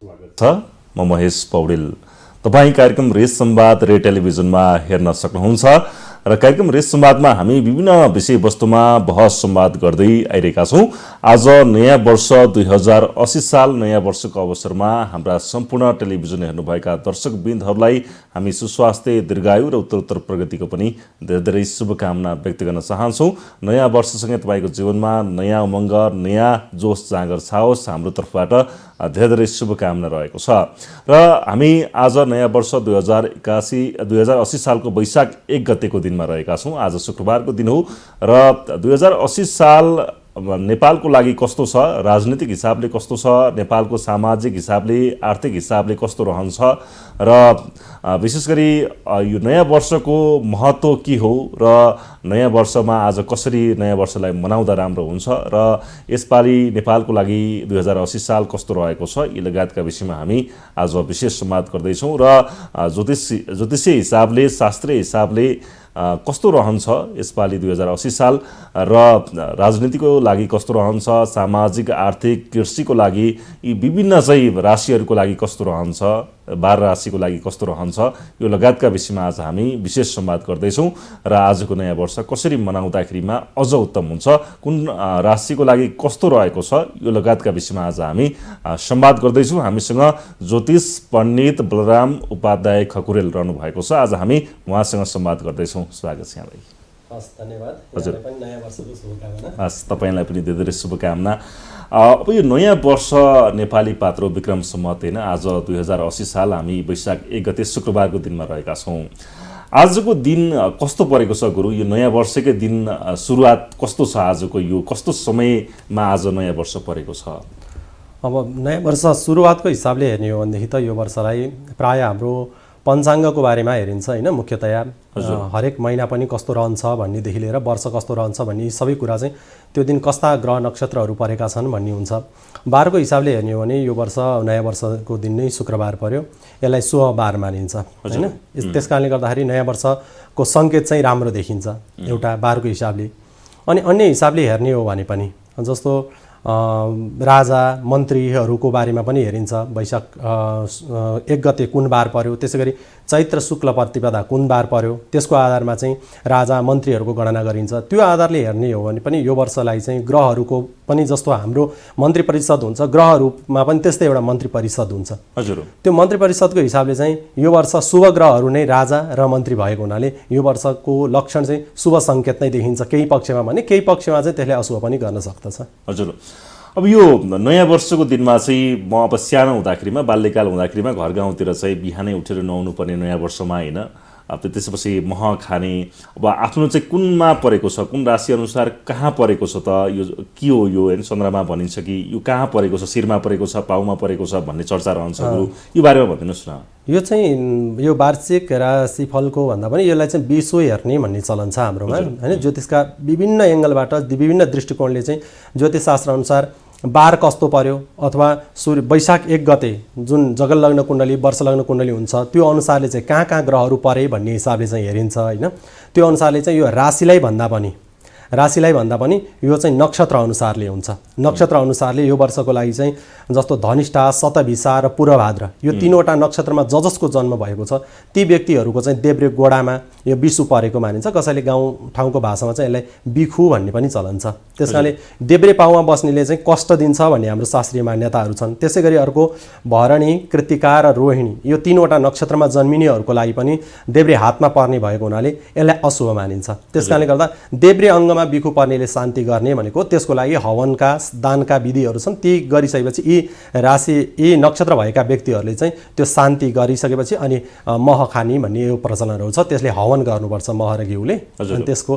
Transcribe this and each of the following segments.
म महेश पौडेल। तपाईँ कार्यक्रम रेस संवाद रे टेलिभिजनमा हेर्न सक्नुहुन्छ र कार्यक्रम रेस संवादमा हामी विभिन्न विषयवस्तुमा बहस संवाद गर्दै आइरहेका छौँ। आज नयाँ वर्ष 2080 साल नयाँ वर्षको अवसरमा हाम्रा सम्पूर्ण टेलिभिजन हेर्नुभएका दर्शकवृन्दहरूलाई हामी सुस्वास्थ्य, दीर्घायु र उत्तरोत्तर प्रगतिको पनि धेरै धेरै शुभकामना व्यक्त गर्न चाहन्छौँ। नयाँ वर्षसँगै तपाईँको जीवनमा नयाँ उमङ्ग, नयाँ जोस जाँगर छाओस्, हाम्रो तर्फबाट धेरै धेरै शुभकामना रहेको छ। र हामी आज नयाँ वर्ष 2080 सालको वैशाख 1 गतेको दिनमा रहेका छौँ। आज शुक्रबारको दिन हो र 2080 साल नेपालको लागि कस्तो छ, राजनीतिक हिसाबले कस्तो छ, नेपालको सामाजिक हिसाबले, आर्थिक हिसाबले कस्तो रहन्छ र विशेष गरी यो नयाँ वर्षको महत्त्व के हो र नयाँ वर्षमा आज कसरी नयाँ वर्षलाई मनाउँदा राम्रो हुन्छ र यसपालि नेपालको लागि 2080 साल कस्तो रहेको छ, यी लगायतका विषयमा हामी आज विशेष संवाद गर्दैछौँ। र ज्योतिषीय हिसाबले, शास्त्रीय हिसाबले कस्तो रहन्छ यसपालि 2080 साल र राजनीतिको लागि कस्तो रहन्छ, सामाजिक, आर्थिक, कृषिको लागि यी विभिन्न चाहिँ राशिहरूको लागि कस्तो रहन्छ, 12 राशिको लागि कस्तो रहन्छ, यो लगायतका विषयमा आज हामी विशेष संवाद गर्दैछौँ। र आजको नयाँ वर्ष कसरी मनाउँदाखेरिमा अझ उत्तम हुन्छ, कुन राशिको लागि कस्तो रहेको छ, यो लगायतका विषयमा आज हामी संवाद गर्दैछौँ। हामीसँग ज्योतिष पण्डित बलराम उपाध्याय खकुरेल रहनु भएको छ। आज हामी उहाँसँग संवाद गर्दैछौँ। स्वागत छ यहाँलाई। हस्, धन्यवाद। हजुर, पनि नयाँ वर्षको शुभकामना। हस्, तपाईँलाई पनि धेरै धेरै शुभकामना। अब यो नयाँ वर्ष नेपाली पात्रो विक्रम सम्मत होइन, आज 2080 साल हामी वैशाख 1 गते शुक्रबारको दिनमा रहेका छौँ। आजको दिन कस्तो परेको छ गुरु? यो नयाँ वर्षकै दिन सुरुवात कस्तो छ? आजको यो कस्तो समयमा आज नयाँ वर्ष परेको छ? अब नयाँ वर्ष सुरुवातको हिसाबले हेर्ने हो भनेदेखि त यो वर्षलाई प्रायः हाम्रो पञ्चाङ्गको बारेमा हेरिन्छ होइन। मुख्यतया हरेक महिना पनि कस्तो रहन्छ भन्नेदेखि लिएर वर्ष कस्तो रहन्छ भन्ने सबै कुरा चाहिँ त्यो दिन कस्ता ग्रह नक्षत्रहरू परेका छन् भन्ने हुन्छ। बारको हिसाबले हेर्ने हो भने यो वर्ष नयाँ वर्षको दिन नै शुक्रबार पर्यो, यसलाई शुभ बार मानिन्छ होइन। त्यस कारणले गर्दाखेरि नयाँ वर्षको सङ्केत चाहिँ राम्रो देखिन्छ एउटा बारको हिसाबले। अनि अन्य हिसाबले हेर्ने हो भने पनि जस्तो राजा मन्त्रीहरूको बारेमा पनि हेरिन्छ। वैशाख 1 गते कुन बार पर्यो, त्यसै गरी चैत्र शुक्ल प्रतिपदा कुन बार पर्यो, त्यसको आधारमा चाहिँ राजा मन्त्रीहरूको गणना गरिन्छ। त्यो आधारले हेर्ने हो भने पनि यो वर्षलाई चाहिँ ग्रहहरूको पनि जस्तो हाम्रो मन्त्री परिषद हुन्छ, ग्रहहरूमा पनि त्यस्तै एउटा मन्त्री परिषद हुन्छ। हजुर, त्यो मन्त्री परिषदको हिसाबले चाहिँ यो वर्ष शुभ ग्रहहरू नै राजा र मन्त्री भएको हुनाले यो वर्षको लक्षण चाहिँ शुभ सङ्केत नै देखिन्छ केही पक्षमा भने, केही पक्षमा चाहिँ त्यसले अशुभ पनि गर्न सक्दछ। हजुर, अब यो नयाँ वर्षको दिनमा चाहिँ म अब सानो हुँदाखेरिमा, बाल्यकाल हुँदाखेरिमा घर गाउँतिर चाहिँ बिहानै उठेर नुहाउनु पर्ने नयाँ वर्षमा होइन। अब त्यसपछि मह खाने, अब आफ्नो चाहिँ कुनमा परेको छ, कुन राशि अनुसार कहाँ परेको छ त, यो के हो यो होइन, चन्द्रमा भनिन्छ कि यो कहाँ परेको छ, शिरमा परेको छ, पाउमा परेको छ भन्ने चर्चा रहन्छ गुरु, यो बारेमा भनिदिनुहोस् न। यो चाहिँ यो वार्षिक राशिफलको भन्दा पनि यसलाई चाहिँ विश्व हेर्ने भन्ने चलन छ हाम्रोमा होइन। ज्योतिषका विभिन्न एङ्गलबाट विभिन्न दृष्टिकोणले चाहिँ ज्योतिषशास्त्र अनुसार बार कस्तो पर्यो अथवा वैशाख 1 गते जुन जगल लग्न कुण्डली, वर्ष लग्न कुण्डली हुन्छ त्यो अनुसारले चाहिँ कहाँ कहाँ ग्रहहरू परे भन्ने हिसाबले चाहिँ हेरिन्छ होइन। त्यो अनुसारले चाहिँ यो राशिलाई भन्दा पनि यो चाहिँ नक्षत्र अनुसारले हुन्छ। नक्षत्र अनुसारले यो वर्षको लागि चाहिँ जस्तो धनिष्ठा, शतभिषा र पूर्वभाद्र यो तीनवटा नक्षत्रमा जसको जन्म भएको छ ती व्यक्तिहरूको चाहिँ देब्रे गोडामा यो बिसु परेको मानिन्छ। कसैले गाउँ ठाउँको भाषामा चाहिँ यसलाई बिखु भन्ने पनि चलन छ। त्यस कारणले देब्रे पाउमा बस्नेले चाहिँ कष्ट दिन्छ भन्ने हाम्रो शास्त्रीय मान्यताहरू छन्। त्यसै गरी अर्को भरणी, कृत्तिका र रोहिणी यो तीनवटा नक्षत्रमा जन्मिनेहरूको लागि पनि देब्रे हातमा पर्ने भएको हुनाले यसलाई अशुभ मानिन्छ। त्यस कारणले गर्दा देब्रे अङ्गमा बिखु पर्नेले शान्ति गर्ने भनेको त्यसको लागि हवनका, दानका विधिहरू छन्। ती गरिसकेपछि यी नक्षत्र भएका व्यक्तिहरूले चाहिँ त्यो शान्ति गरिसकेपछि अनि मह खाने भन्ने यो प्रचलनहरू छ। त्यसले हवन गर्नुपर्छ मह र घिउले, अनि त्यसको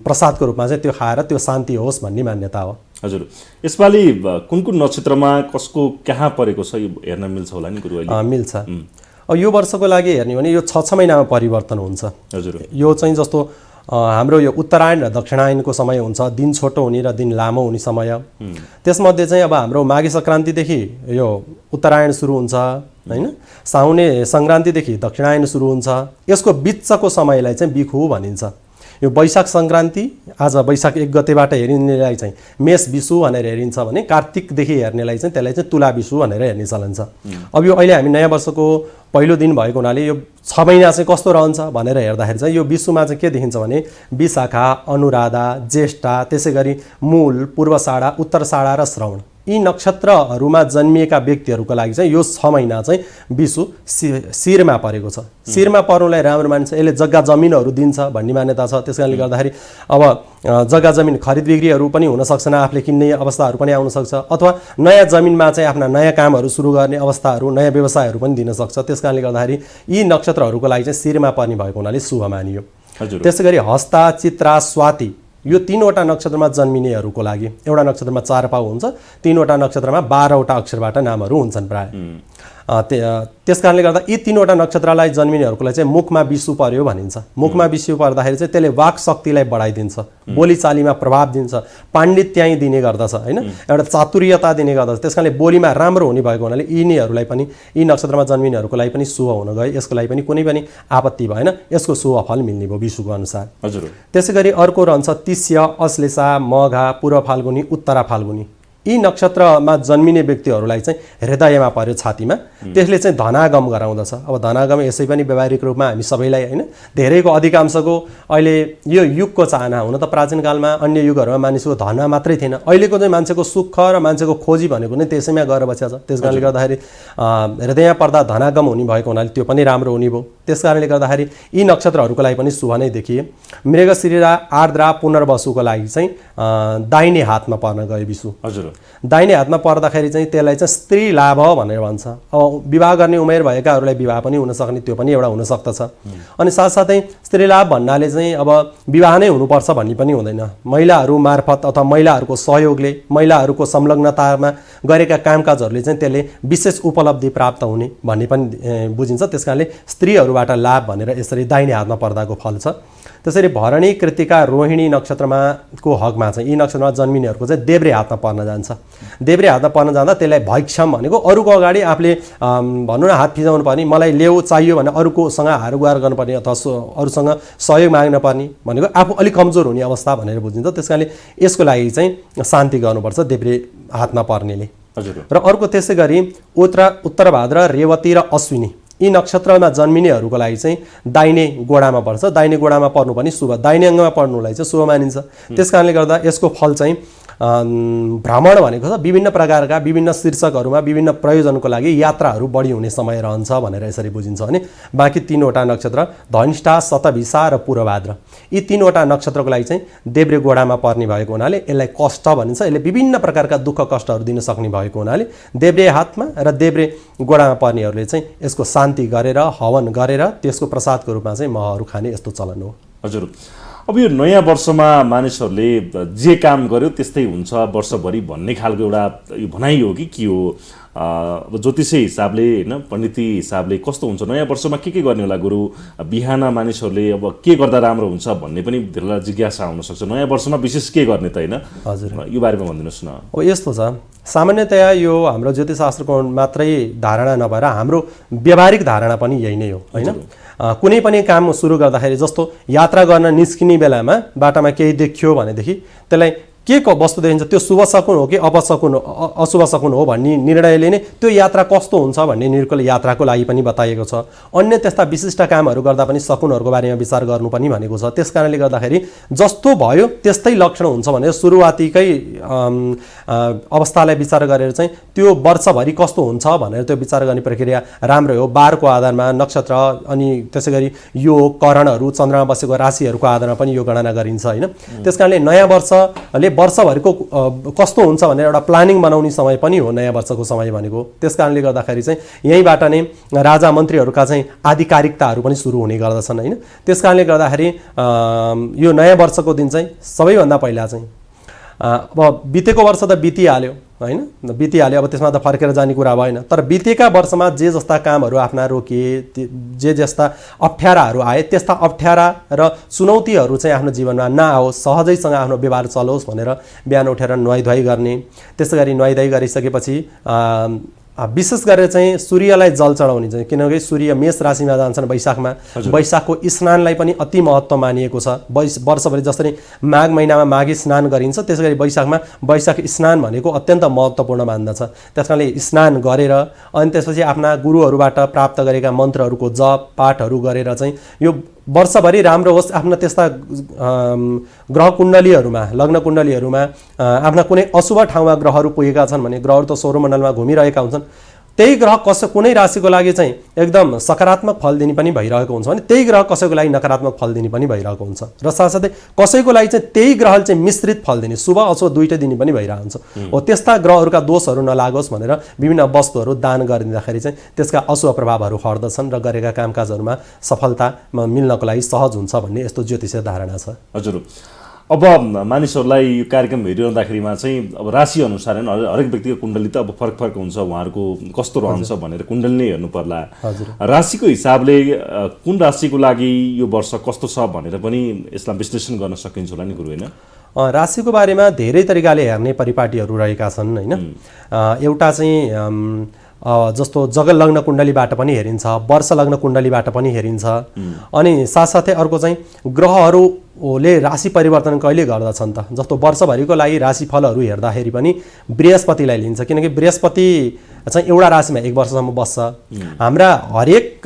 प्रसादको रूपमा चाहिँ त्यो खाएर त्यो शान्ति होस् भन्ने मान्यता हो। हजुर, यसपालि कुन कुन नक्षत्रमा कसको कहाँ परेको छ यो हेर्न मिल्छ होला नि गुरु? मिल्छ। अब यो वर्षको लागि हेर्ने हो भने यो 6 महिनामा परिवर्तन हुन्छ। हजुर, यो चाहिँ जस्तो हाम्रो यो उत्तरायण र दक्षिणायनको समय हुन्छ, दिन छोटो हुने र दिन लामो हुने समय। त्यसमध्ये चाहिँ अब हाम्रो माघे सङ्क्रान्तिदेखि यो उत्तरायण सुरु हुन्छ हैन, साउने सङ्क्रान्तिदेखि दक्षिणायन सुरु हुन्छ। यसको बिचको समयलाई चाहिँ बिखु भनिन्छ। यो वैशाख सङ्क्रान्ति आज वैशाख 1 गतेबाट हेरिनेलाई चाहिँ मेष विषु भनेर हेरिन्छ भने कार्तिकदेखि हेर्नेलाई चाहिँ त्यसलाई चाहिँ तुला विषु भनेर हेर्ने चलन छ। अब यो अहिले हामी नयाँ वर्षको पहिलो दिन भएको हुनाले यो 6 महिना चाहिँ कस्तो रहन्छ भनेर हेर्दाखेरि चाहिँ यो विषुमा चाहिँ के देखिन्छ भने विशाखा, अनुराधा, ज्येष्ठा, त्यसै गरी मूल, पूर्वाषाढा, उत्तराषाढा र श्रवण यी नक्षत्रहरूमा जन्मिएका व्यक्तिहरूको लागि चाहिँ यो 6 महिना चाहिँ विषु शिरमा परेको छ। शिरमा पर्नुलाई राम्रो मानिन्छ, यसले जग्गा जमिनहरू दिन्छ भन्ने मान्यता छ। त्यस कारणले गर्दाखेरि अब जग्गा जमिन खरिद बिक्रीहरू पनि हुन सक्छन्, आफूले किन्ने अवस्थाहरू पनि आउन सक्छ, अथवा नयाँ जमिनमा चाहिँ आफ्ना नयाँ कामहरू सुरु गर्ने अवस्थाहरू, नयाँ व्यवसायहरू पनि दिन सक्छ। त्यस कारणले गर्दाखेरि यी नक्षत्रहरूको लागि चाहिँ शिरमा पर्ने भएको हुनाले शुभ मानियो। त्यसै गरी हस्ता, चित्रा, स्वाति यो 3वटा नक्षत्रमा जन्मिनेहरूको लागि एउटा नक्षत्रमा 4 पाउ हुन्छ, 3वटा नक्षत्रमा 12वटा अक्षरबाट नामहरू हुन्छन् प्राय। त्यस कारणले गर्दा यी 3वटा नक्षत्रलाई जन्मिनेहरूको लागि चाहिँ मुखमा विषु पर्यो भनिन्छ। मुखमा विषु पर्दाखेरि चाहिँ त्यसले वाक शक्तिलाई बढाइदिन्छ, बोलीचालीमा प्रभाव दिन्छ, पाण्डित्याइ दिने गर्दछ हैन, एउटा चातुर्यता दिने गर्दछ। त्यसकारणले बोलीमा राम्रो हुने भएको हुनाले यिनीहरूलाई पनि यी नक्षत्रमा जन्मिनेहरूको लागि पनि शुभ हुन गयो। यसको लागि पनि कुनै पनि आपत्ति भएन, यसको शुभ फल मिल्ने भयो विषुको अनुसार। हजुर। त्यसै गरी अर्को रहन्छ तिस्या, अश्लेषा, मघा, पूर्व फाल्गुनी, उत्तरा फाल्गुनी यी नक्षत्रमा जन्मिने व्यक्तिहरूलाई चाहिँ हृदयमा पर्यो, छातीमा, त्यसले चाहिँ धनागम गराउँदछ। अब धनागम यसै पनि व्यावहारिक रूपमा हामी सबैलाई हैन धेरैको अधिकांशको अहिले यो युगको चाहना, हुन त प्राचीन कालमा अन्य युगहरूमा मानिसको धनमा मात्रै थिएन, अहिलेको चाहिँ मान्छेको सुख र मान्छेको खोजी भनेको नै त्यसैमा गएर बसेको छ। त्यस कारणले गर्दाखेरि हृदयमा पर्दा धनागम हुने भएको हुनाले त्यो पनि राम्रो हुने भयो। त्यस कारणले गर्दाखेरि यी नक्षत्रहरूको लागि पनि शुभ नै देखिए। मृगशिरा, आर्द्रा, पुनर्वसुको लागि चाहिँ दाहिने हातमा पर्न गयो विषु। हजुर। दाहिने हातमा पर्दाखेरि चाहिँ त्यसलाई चाहिँ स्त्री लाभ भनेर भन्छ। अब विवाह गर्ने उमेर भएकाहरूलाई विवाह पनि हुन सक्ने, त्यो पनि एउटा हुन सक्दछ। अनि साथसाथै स्त्री लाभ भन्नाले चाहिँ अब विवाह नै हुनुपर्छ भन्ने पनि हुँदैन। महिलाहरू मार्फत अथवा महिलाहरूको सहयोगले, महिलाहरूको संलग्नतामा गरेका कामकाजहरूले चाहिँ त्यसले विशेष उपलब्धि प्राप्त हुने भन्ने पनि बुझिन्छ। त्यसकारणले स्त्रीहरूबाट लाभ भनेर यसरी दाहिने हातमा पर्दाको फल छ। त्यसरी भरणी, कृतिका, रोहिणी नक्षत्रमा को हकमा चाहिँ यी नक्षत्रमा जन्मिनेहरूको चाहिँ देब्रे हातमा पर्न जान्छ। देब्रे हातमा पर्न जाँदा त्यसलाई भैक्षम भनेको अरूको अगाडि आफूले भनौँ न हात फिजाउनु पर्ने, मलाई ल्याऊ चाहियो भने अरूकोसँग हारगुहार गर्नुपर्ने अथवा अरूसँग सहयोग माग्न पर्ने भनेको आफू अलिक कमजोर हुने अवस्था भनेर बुझिन्छ। त्यस कारणले यसको लागि चाहिँ शान्ति गर्नुपर्छ देब्रे हातमा पर्नेले। र अर्को त्यसै गरी उत्तर भाद्र, रेवती र अश्विनी यी नक्षत्रमा जन्मिनेहरूको लागि चाहिँ दाहिने गोडामा पर्छ। दाहिने गोडामा पर्नु पनि शुभ, दाहिने अङ्गमा पर्नुलाई चाहिँ शुभ मानिन्छ। त्यस कारणले गर्दा यसको फल चाहिँ भ्रमण भनेको छ विभिन्न प्रकारका विभिन्न शीर्षकहरूमा विभिन्न प्रयोजनको लागि यात्राहरू बढी हुने समय रहन्छ भनेर यसरी बुझिन्छ भने बाँकी 3वटा नक्षत्र धनिष्ठा, शतभिषा र पूर्वभाद्र यी 3वटा नक्षत्रको लागि चाहिँ देब्रे गोडामा पर्ने भएको हुनाले यसलाई कष्ट भनिन्छ। यसले विभिन्न प्रकारका दुःख कष्टहरू दिन सक्ने भएको हुनाले देब्रे हातमा र देब्रे गोडामा पर्नेहरूले चाहिँ यसको शान्ति गरेर हवन गरेर त्यसको प्रसादको रूपमा चाहिँ महहरू खाने यस्तो चलन हो। हजुर। अब यो नयाँ वर्षमा मानिसहरूले जे काम गर्यो त्यस्तै हुन्छ वर्षभरि भन्ने खालको एउटा यो भनाइ हो कि के हो? अब ज्योतिषी हिसाबले होइन, पण्डिती हिसाबले कस्तो हुन्छ नयाँ वर्षमा के गर्ने होला गुरु? बिहान मानिसहरूले अब के गर्दा राम्रो हुन्छ भन्ने पनि धेरैलाई जिज्ञासा हुनसक्छ। नयाँ वर्षमा विशेष के गर्ने त होइन? हजुर, यो बारेमा भनिदिनुहोस् न। अब यस्तो छ, सामान्यतया यो हाम्रो ज्योतिषशास्त्रको मात्रै धारणा नभएर हाम्रो व्यावहारिक धारणा पनि यही नै हो होइन। कुनै पनि काम सुरु गर्दाखेरि जस्तो यात्रा गर्न निस्किने बेलामा बाटामा केही देखियो भनेदेखि त्यसलाई के को वस्तु देखिन्छ, त्यो शुभ शकुन हो कि अशुभ शकुन हो भन्ने निर्णयले नै त्यो यात्रा कस्तो हुन्छ भन्ने निर्णयको यात्राको लागि पनि बताइएको छ। अन्य त्यस्ता विशिष्ट कामहरू गर्दा पनि शकुनहरूको बारेमा विचार गर्नु पनि भनेको छ। त्यस कारणले गर्दाखेरि जस्तो भयो त्यस्तै लक्षण हुन्छ भनेर सुरुवातीकै अवस्थालाई विचार गरेर चाहिँ त्यो वर्षभरि कस्तो हुन्छ भनेर त्यो विचार गर्ने प्रक्रिया राम्रो हो। बारको आधारमा नक्षत्र अनि त्यसै गरी योग, करणहरू, चन्द्रमा बसेको राशिहरूको आधारमा पनि यो गणना गरिन्छ होइन। त्यस कारणले नयाँ वर्षले वर्षभरिको कस्तो हुन्छ भनेर एउटा प्लानिङ बनाउने समय पनि हो नयाँ वर्षको समय भनेको। त्यस कारणले गर्दाखेरि चाहिँ यहीँबाट नै राजा मन्त्रीहरूका चाहिँ आधिकारिकताहरू पनि सुरु हुने गर्दछन् होइन। त्यस कारणले गर्दाखेरि यो नयाँ वर्षको दिन चाहिँ सबैभन्दा पहिला चाहिँ अब बितेको वर्ष त बितिहाल्यो होइन, बितिहाल्यो, अब त्यसमा त फर्केर जाने कुरा भएन। तर बितेका वर्षमा जे जस्ता कामहरू आफ्ना रोकिए, जे जस्ता अप्ठ्याराहरू आए, त्यस्ता अप्ठ्यारा र चुनौतीहरू चाहिँ आफ्नो जीवनमा नआओस्, सहजैसँग आफ्नो व्यवहार चलोस् भनेर बिहान उठेर नुहाइधुवाइ गर्ने। त्यसै गरी नुहाइधुवाइ गरिसकेपछि विशेष गरेर चाहिँ सूर्यलाई जल चढाउने चाहिँ, किनकि सूर्य मेष राशिमा जान्छन् वैशाखमा। वैशाखको स्नानलाई पनि अति महत्त्व मानिएको छ। वर्षभरि जसरी माघ महिनामा माघी स्नान गरिन्छ, त्यसै गरी वैशाखमा वैशाख स्नान भनेको अत्यन्त महत्त्वपूर्ण मान्दछ। त्यस कारणले स्नान गरेर अनि त्यसपछि आफ्ना गुरुहरूबाट प्राप्त गरेका मन्त्रहरूको जप पाठहरू गरेर चाहिँ यो वर्षभरि राम्रो होस्। आफ्ना त्यस्ता ग्रह कुण्डलीहरूमा लग्न कुण्डलीहरूमा आफ्ना कुनै अशुभ ठाउँमा ग्रहहरू पुगेका छन् भने, ग्रहहरू त सौरमण्डलमा घुमिरहेका हुन्छन्, त्यही ग्रह कुनै राशिको लागि चाहिँ एकदम सकारात्मक फल दिने पनि भइरहेको हुन्छ भने त्यही ग्रह कसैको लागि नकारात्मक फल दिने पनि भइरहेको हुन्छ। र साथसाथै कसैको लागि चाहिँ त्यही ग्रहले चाहिँ मिश्रित फल दिने, शुभ अशुभ दुईटै दिने पनि भइरहेको हुन्छ। हो त्यस्ता ग्रहहरूका दोषहरू नलागोस् भनेर विभिन्न वस्तुहरू दान गरिदिँदाखेरि चाहिँ त्यसका अशुभ प्रभावहरू हट्दछन् र गरेका कामकाजहरूमा सफलता मिल्नको लागि सहज हुन्छ भन्ने यस्तो ज्योतिषीय धारणा छ। हजुर, अब मानिसहरूलाई यो कार्यक्रम हेरिरहँदाखेरिमा चाहिँ अब राशि अनुसार हरेक व्यक्तिको कुण्डली त अब फरक फरक हुन्छ, उहाँहरूको कस्तो रहन्छ भनेर कुण्डली नै हेर्नु पर्ला। राशिको हिसाबले कुन राशिको लागि यो वर्ष कस्तो छ भनेर पनि यसलाई विश्लेषण गर्न सकिन्छ होला नि गुरु, होइन? राशिको बारेमा धेरै तरिकाले हेर्ने परिपाटीहरू रहेका छन्, होइन? एउटा चाहिँ जस्तो जगल लग्न कुण्डलीबाट पनि हेरिन्छ, वर्ष लग्न कुण्डलीबाट पनि हेरिन्छ, अनि साथसाथै अर्को चाहिँ ग्रहहरूले राशि परिवर्तन कहिले गर्दछन् त। जस्तो वर्षभरिको लागि राशिफलहरू हेर्दाखेरि पनि बृहस्पतिलाई लिन्छ, किनकि बृहस्पति चाहिँ एउटा राशिमा 1 वर्षसम्म बस्छ। हाम्रा हरेक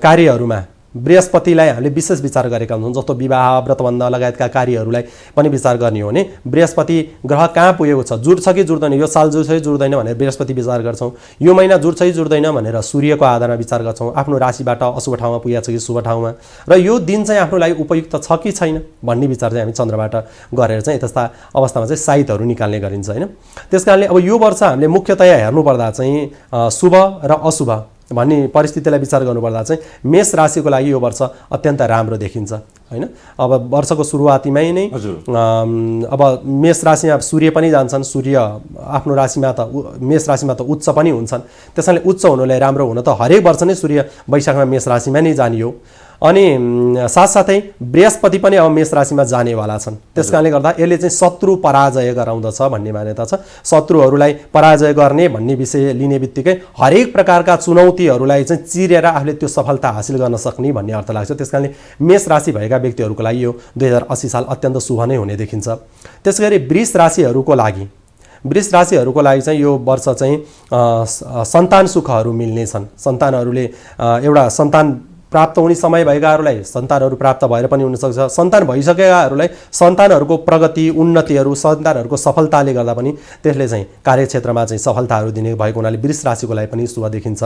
कार्यहरूमा बृहस्पतिलाई हामीले विशेष विचार गरेका हुन्छौँ। जस्तो विवाह व्रतबन्ध लगायतका कार्यहरूलाई पनि विचार गर्ने हो भने बृहस्पति ग्रह कहाँ पुगेको छ, जुड्छ कि जुड्दैन, यो साल जुड्छ कि जुड्दैन भनेर बृहस्पति विचार गर्छौँ। यो महिना जुड्छ कि जुड्दैन भनेर सूर्यको आधारमा विचार गर्छौँ, आफ्नो राशिबाट अशुभ ठाउँमा पुगेको छ कि शुभ ठाउँमा, र यो दिन चाहिँ आफ्नो लागि उपयुक्त छ कि छैन भन्ने विचार चाहिँ हामी चन्द्रबाट गरेर चाहिँ त्यस्ता अवस्थामा चाहिँ साइतहरू निकाल्ने गरिन्छ, होइन? त्यस कारणले अब यो वर्ष हामीले मुख्यतया हेर्नुपर्दा चाहिँ शुभ र अशुभ भन्ने परिस्थितिलाई विचार गर्नुपर्दा चाहिँ मेष राशिको लागि यो वर्ष अत्यन्त राम्रो देखिन्छ, होइन? अब वर्षको सुरुवातीमै नै अब मेष राशिमा सूर्य पनि जान्छन्। सूर्य आफ्नो राशिमा त मेष राशिमा त उच्च पनि हुन्छन्। त्यसैले उच्च हुनुलाई राम्रो हुन त हरेक वर्ष नै सूर्य वैशाखमा मेष राशिमा नै जाने हो। अनि साथसाथै बृहस्पति पनि अब मेष राशिमा जानेवाला छन्। त्यस कारणले गर्दा यसले चाहिँ शत्रु पराजय गराउँदछ भन्ने मान्यता छ। शत्रुहरूलाई पराजय गर्ने भन्ने विषय लिने बित्तिकै हरेक प्रकारका चुनौतीहरूलाई चाहिँ चिरेर आफूले त्यो सफलता हासिल गर्न सक्ने भन्ने अर्थ लाग्छ। त्यस कारणले मेष राशि भएका व्यक्तिहरूको लागि यो 2080 साल अत्यन्त शुभ नै हुने देखिन्छ। त्यसैगरी वृष राशिहरूको लागि चाहिँ यो वर्ष चाहिँ सन्तान सुखहरू मिल्नेछन्। सन्तानहरूले एउटा सन्तान प्राप्त हुने समय भएकाहरूलाई सन्तानहरू प्राप्त भएर पनि हुनसक्छ। सन्तान भइसकेकाहरूलाई सन्तानहरूको प्रगति उन्नतिहरू सन्तानहरूको सफलताले गर्दा पनि त्यसले चाहिँ कार्यक्षेत्रमा चाहिँ सफलताहरू दिने भएको हुनाले वृष राशिको लागि पनि शुभ देखिन्छ।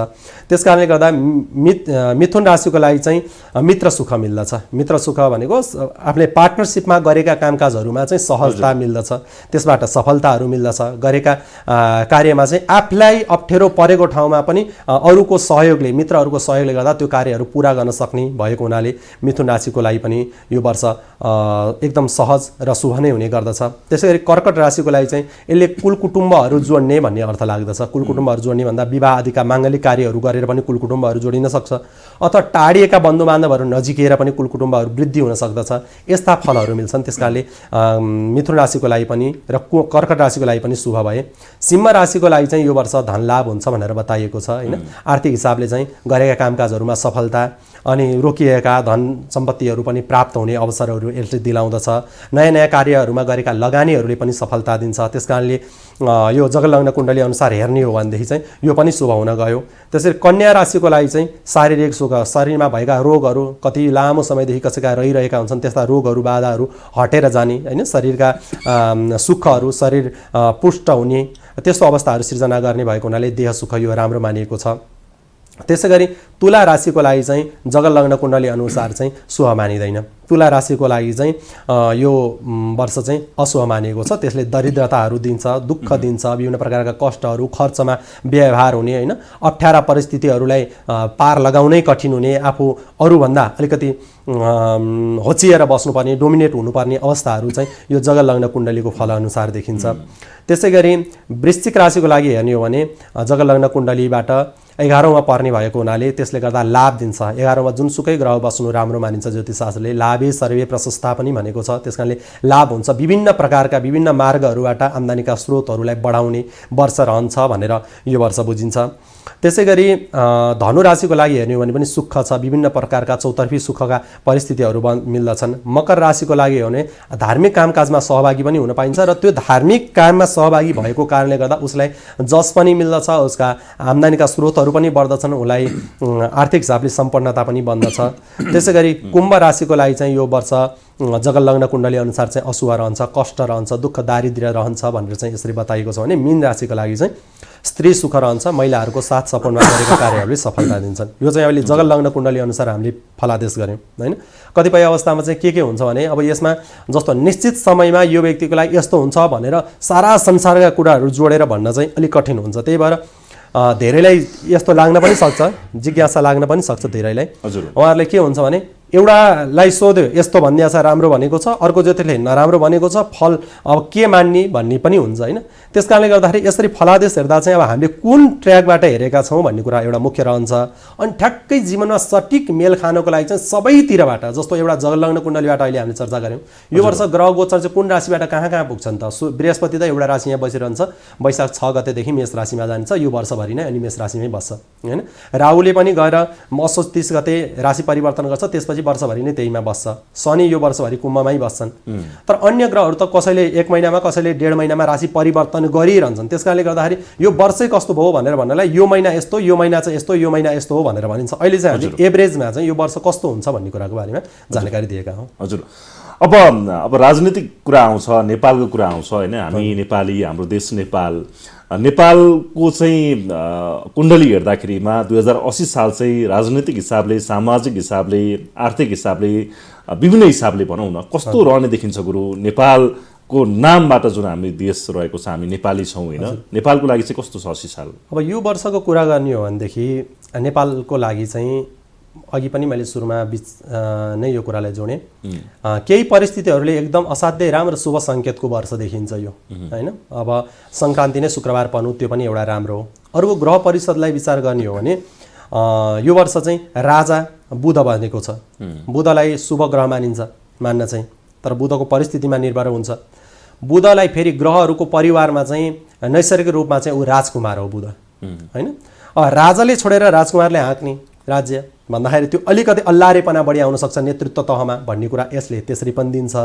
त्यस कारणले गर्दा मिथुन राशिको लागि चाहिँ मित्र सुख मिल्दछ। मित्र सुख भनेको आफूले पार्टनरसिपमा गरेका कामकाजहरूमा चाहिँ सहजता मिल्दछ, त्यसबाट सफलताहरू मिल्दछ। गरेका कार्यमा चाहिँ आफूलाई अप्ठ्यारो परेको ठाउँमा पनि अरूको सहयोगले मित्रहरूको सहयोगले गर्दा त्यो कार्यहरू पुरा गर्न सक्ने भएको हुनाले मिथुन राशिको लागि पनि यो वर्ष एकदम सहज र शुभ नै हुने गर्दछ। त्यसैगरी कर्कट राशिको लागि चाहिँ यसले कुल कुटुम्बहरू जोड्ने भन्ने अर्थ लाग्दछ। कुल कुटुम्बहरू जोड्ने भन्दा विवाह आदिका माङ्गलिक कार्यहरू गरेर पनि कुल कुटुम्बहरू जोडिन सक्छ, अथवा टाढिएका बन्धु बान्धवहरू नजिकेर पनि कुल कुटुम्बहरू वृद्धि हुन सक्दछ। यस्ता फलहरू मिल्छन्। त्यस कारणले मिथुन राशिको लागि पनि र कर्कट राशिको लागि पनि शुभ भए। सिंह राशिको लागि चाहिँ यो वर्ष धन लाभ हुन्छ भनेर बताइएको छ, होइन? आर्थिक हिसाबले चाहिँ गरेका कामकाजहरूमा सफलता अनि रोकिएका धन सम्पत्तिहरू पनि प्राप्त हुने अवसरहरू यसले दिलाउँदछ। नयाँ नयाँ कार्यहरूमा गरेका लगानीहरूले पनि सफलता दिन्छ। त्यस कारणले यो जगलग्न कुण्डली अनुसार हेर्ने हो भनेदेखि चाहिँ यो पनि शुभ हुन गयो। त्यसरी कन्या राशिको लागि चाहिँ शारीरिक सुख, शरीरमा भएका रोगहरू कति लामो समयदेखि कसैका रहिरहेका हुन्छन् त्यस्ता रोगहरू बाधाहरू हटेर जाने, होइन? शरीरका सुखहरू शरीर पुष्ट हुने त्यस्तो अवस्थाहरू सिर्जना गर्ने भएको हुनाले देह सुख यो राम्रो मानिएको छ। त्यसैगरी तुला राशिको लागि चाहिँ जगलग्न कुण्डली अनुसार चाहिँ शुभ मानिँदैन। तुला राशिको लागि चाहिँ यो वर्ष चाहिँ अशुभ मानिएको छ। त्यसले दरिद्रताहरू दिन्छ, दुःख दिन्छ, विभिन्न प्रकारका कष्टहरू खर्चमा व्यवहार हुने, होइन? अप्ठ्यारा परिस्थितिहरूलाई पार लगाउनै कठिन हुने, आफू अरूभन्दा अलिकति होचिएर बस्नुपर्ने डोमिनेट हुनुपर्ने अवस्थाहरू चाहिँ यो जगलग्न कुण्डलीको फलअनुसार देखिन्छ। त्यसैगरी वृश्चिक राशिको लागि हेर्ने हो भने जगलग्न कुण्डलीबाट 11औँमा पर्ने भएको हुनाले त्यसले गर्दा लाभ दिन्छ। 11औँमा जुनसुकै ग्रह बस्नु राम्रो मानिन्छ ज्योतिषशास्त्रले। लाभे सर्वे प्रशस्ता पनि भनेको छ, त्यस कारणले लाभ हुन्छ। विभिन्न प्रकारका विभिन्न मार्गहरूबाट आम्दानीका स्रोतहरूलाई बढाउने वर्ष रहन्छ भनेर यो वर्ष बुझिन्छ। त्यसै गरी धनु राशिको लागि हेर्ने हो भने पनि सुख छ, विभिन्न प्रकारका चौतर्फी सुखका परिस्थितिहरू मिल्दछन्। मकर राशिको लागि हो भने धार्मिक कामकाजमा सहभागी पनि हुन पाइन्छ र त्यो धार्मिक काममा सहभागी भएको कारणले गर्दा उसलाई जस पनि मिल्दछ, उसका आम्दानीका स्रोतहरू पनि बढ्दछन्, उसलाई आर्थिक हिसाबले सम्पन्नता पनि बन्दछ। त्यसै गरी कुम्भ राशिको लागि चाहिँ यो वर्ष जगलग्न कुण्डली अनुसार चाहिँ अशुभ रहन्छ, कष्ट रहन्छ, दुःख दारिद्र्य रहन्छ भनेर चाहिँ यसरी बताइएको छ भने मीन राशिको लागि चाहिँ स्त्री सुख रहन्छ, महिलाहरूको साथ सपनमा गरेका कार्यहरूले सफलता दिन्छन्। यो चाहिँ अहिले जगलग्न कुण्डली अनुसार हामीले फलादेश गऱ्यौँ होइन। कतिपय अवस्थामा चाहिँ के हुन्छ भने अब यसमा जस्तो निश्चित समयमा यो व्यक्तिको लागि यस्तो हुन्छ भनेर सारा संसारका कुराहरू जोडेर भन्न चाहिँ अलिक कठिन हुन्छ। त्यही भएर धेरैलाई यस्तो लाग्न पनि सक्छ, जिज्ञासा लाग्न पनि सक्छ धेरैलाई। उहाँहरूले के हुन्छ भने एउटालाई सोध्यो यस्तो भनिदिया छ राम्रो भनेको छ, अर्को ज्योतिषले नराम्रो भनेको छ, फल अब के मान्ने भन्ने पनि हुन्छ होइन। त्यस कारणले गर्दाखेरि यसरी फलादेश हेर्दा चाहिँ अब हामीले कुन ट्र्याकबाट हेरेका छौँ भन्ने कुरा एउटा मुख्य रहन्छ। अनि ठ्याक्कै जीवनमा सटिक मेल खानको लागि चाहिँ सबैतिरबाट, जस्तो एउटा जगलग्न कुण्डलीबाट अहिले हामीले चर्चा गऱ्यौँ, यो वर्ष ग्रह गोचर चाहिँ कुन राशिबाट कहाँ कहाँ पुग्छन् त। बृहस्पति त एउटा राशि यहाँ बसिरहन्छ, वैशाख 6 गतेदेखि मेष राशिमा जान्छ, यो वर्षभरि नै अनि मेष राशिमै बस्छ होइन। राहुले पनि गएर असोज 30 गते राशि परिवर्तन गर्छ, त्यसपछि वर्षभरि नै त्यहीमा बस्छ। शनि यो वर्षभरि कुम्भमै बस्छन्। तर अन्य ग्रहहरू त कसैले 1 महिनामा, कसैले 1.5 महिनामा राशि परिवर्तन गरिरहन्छन्। त्यस कारणले गर्दाखेरि यो वर्षै कस्तो भयो भनेर भन्नलाई यो महिना यस्तो, यो महिना चाहिँ यस्तो, यो महिना यस्तो हो भनेर भनिन्छ। अहिले चाहिँ हामी एभरेजमा चाहिँ यो वर्ष कस्तो हुन्छ भन्ने कुराको बारेमा जानकारी दिएका हौँ। हजुर, अब राजनीतिक कुरा आउँछ, नेपालको कुरा आउँछ होइन। हामी नेपाली, हाम्रो देश नेपालको चाहिँ कुण्डली हेर्दाखेरिमा 2080 साल चाहिँ राजनीतिक हिसाबले, सामाजिक हिसाबले, आर्थिक हिसाबले, विभिन्न हिसाबले भनौँ न कस्तो रहने देखिन्छ गुरु? नेपालको नामबाट जुन हामी देश रहेको छ, हामी नेपाली छौँ होइन, नेपालको लागि चाहिँ कस्तो छ 80 साल? अब यो वर्षको कुरा गर्ने हो भनेदेखि नेपालको लागि चाहिँ अघि पनि मैले सुरुमा नै यो कुरालाई जोडेँ, केही परिस्थितिहरूले एकदम असाध्यै राम्रो शुभ सङ्केतको वर्ष देखिन्छ यो होइन। अब सङ्क्रान्ति नै शुक्रबार पर्नु त्यो पनि एउटा राम्रो हो। अर्को ग्रह परिषदलाई विचार गर्ने हो भने यो वर्ष चाहिँ राजा बुध बनेको छ। बुधलाई शुभ ग्रह मान्न चाहिँ, तर बुधको परिस्थितिमा निर्भर हुन्छ। बुधलाई फेरि ग्रहहरूको परिवारमा चाहिँ नैसर्गिक रूपमा चाहिँ ऊ राजकुमार हो बुध होइन। राजाले छोडेर राजकुमारले हाँक्ने राज्य भन्दाखेरि त्यो अलिकति अल्लारेपना बढी आउन सक्छ नेतृत्व तहमा भन्ने कुरा यसले त्यसरी पनि दिन्छ।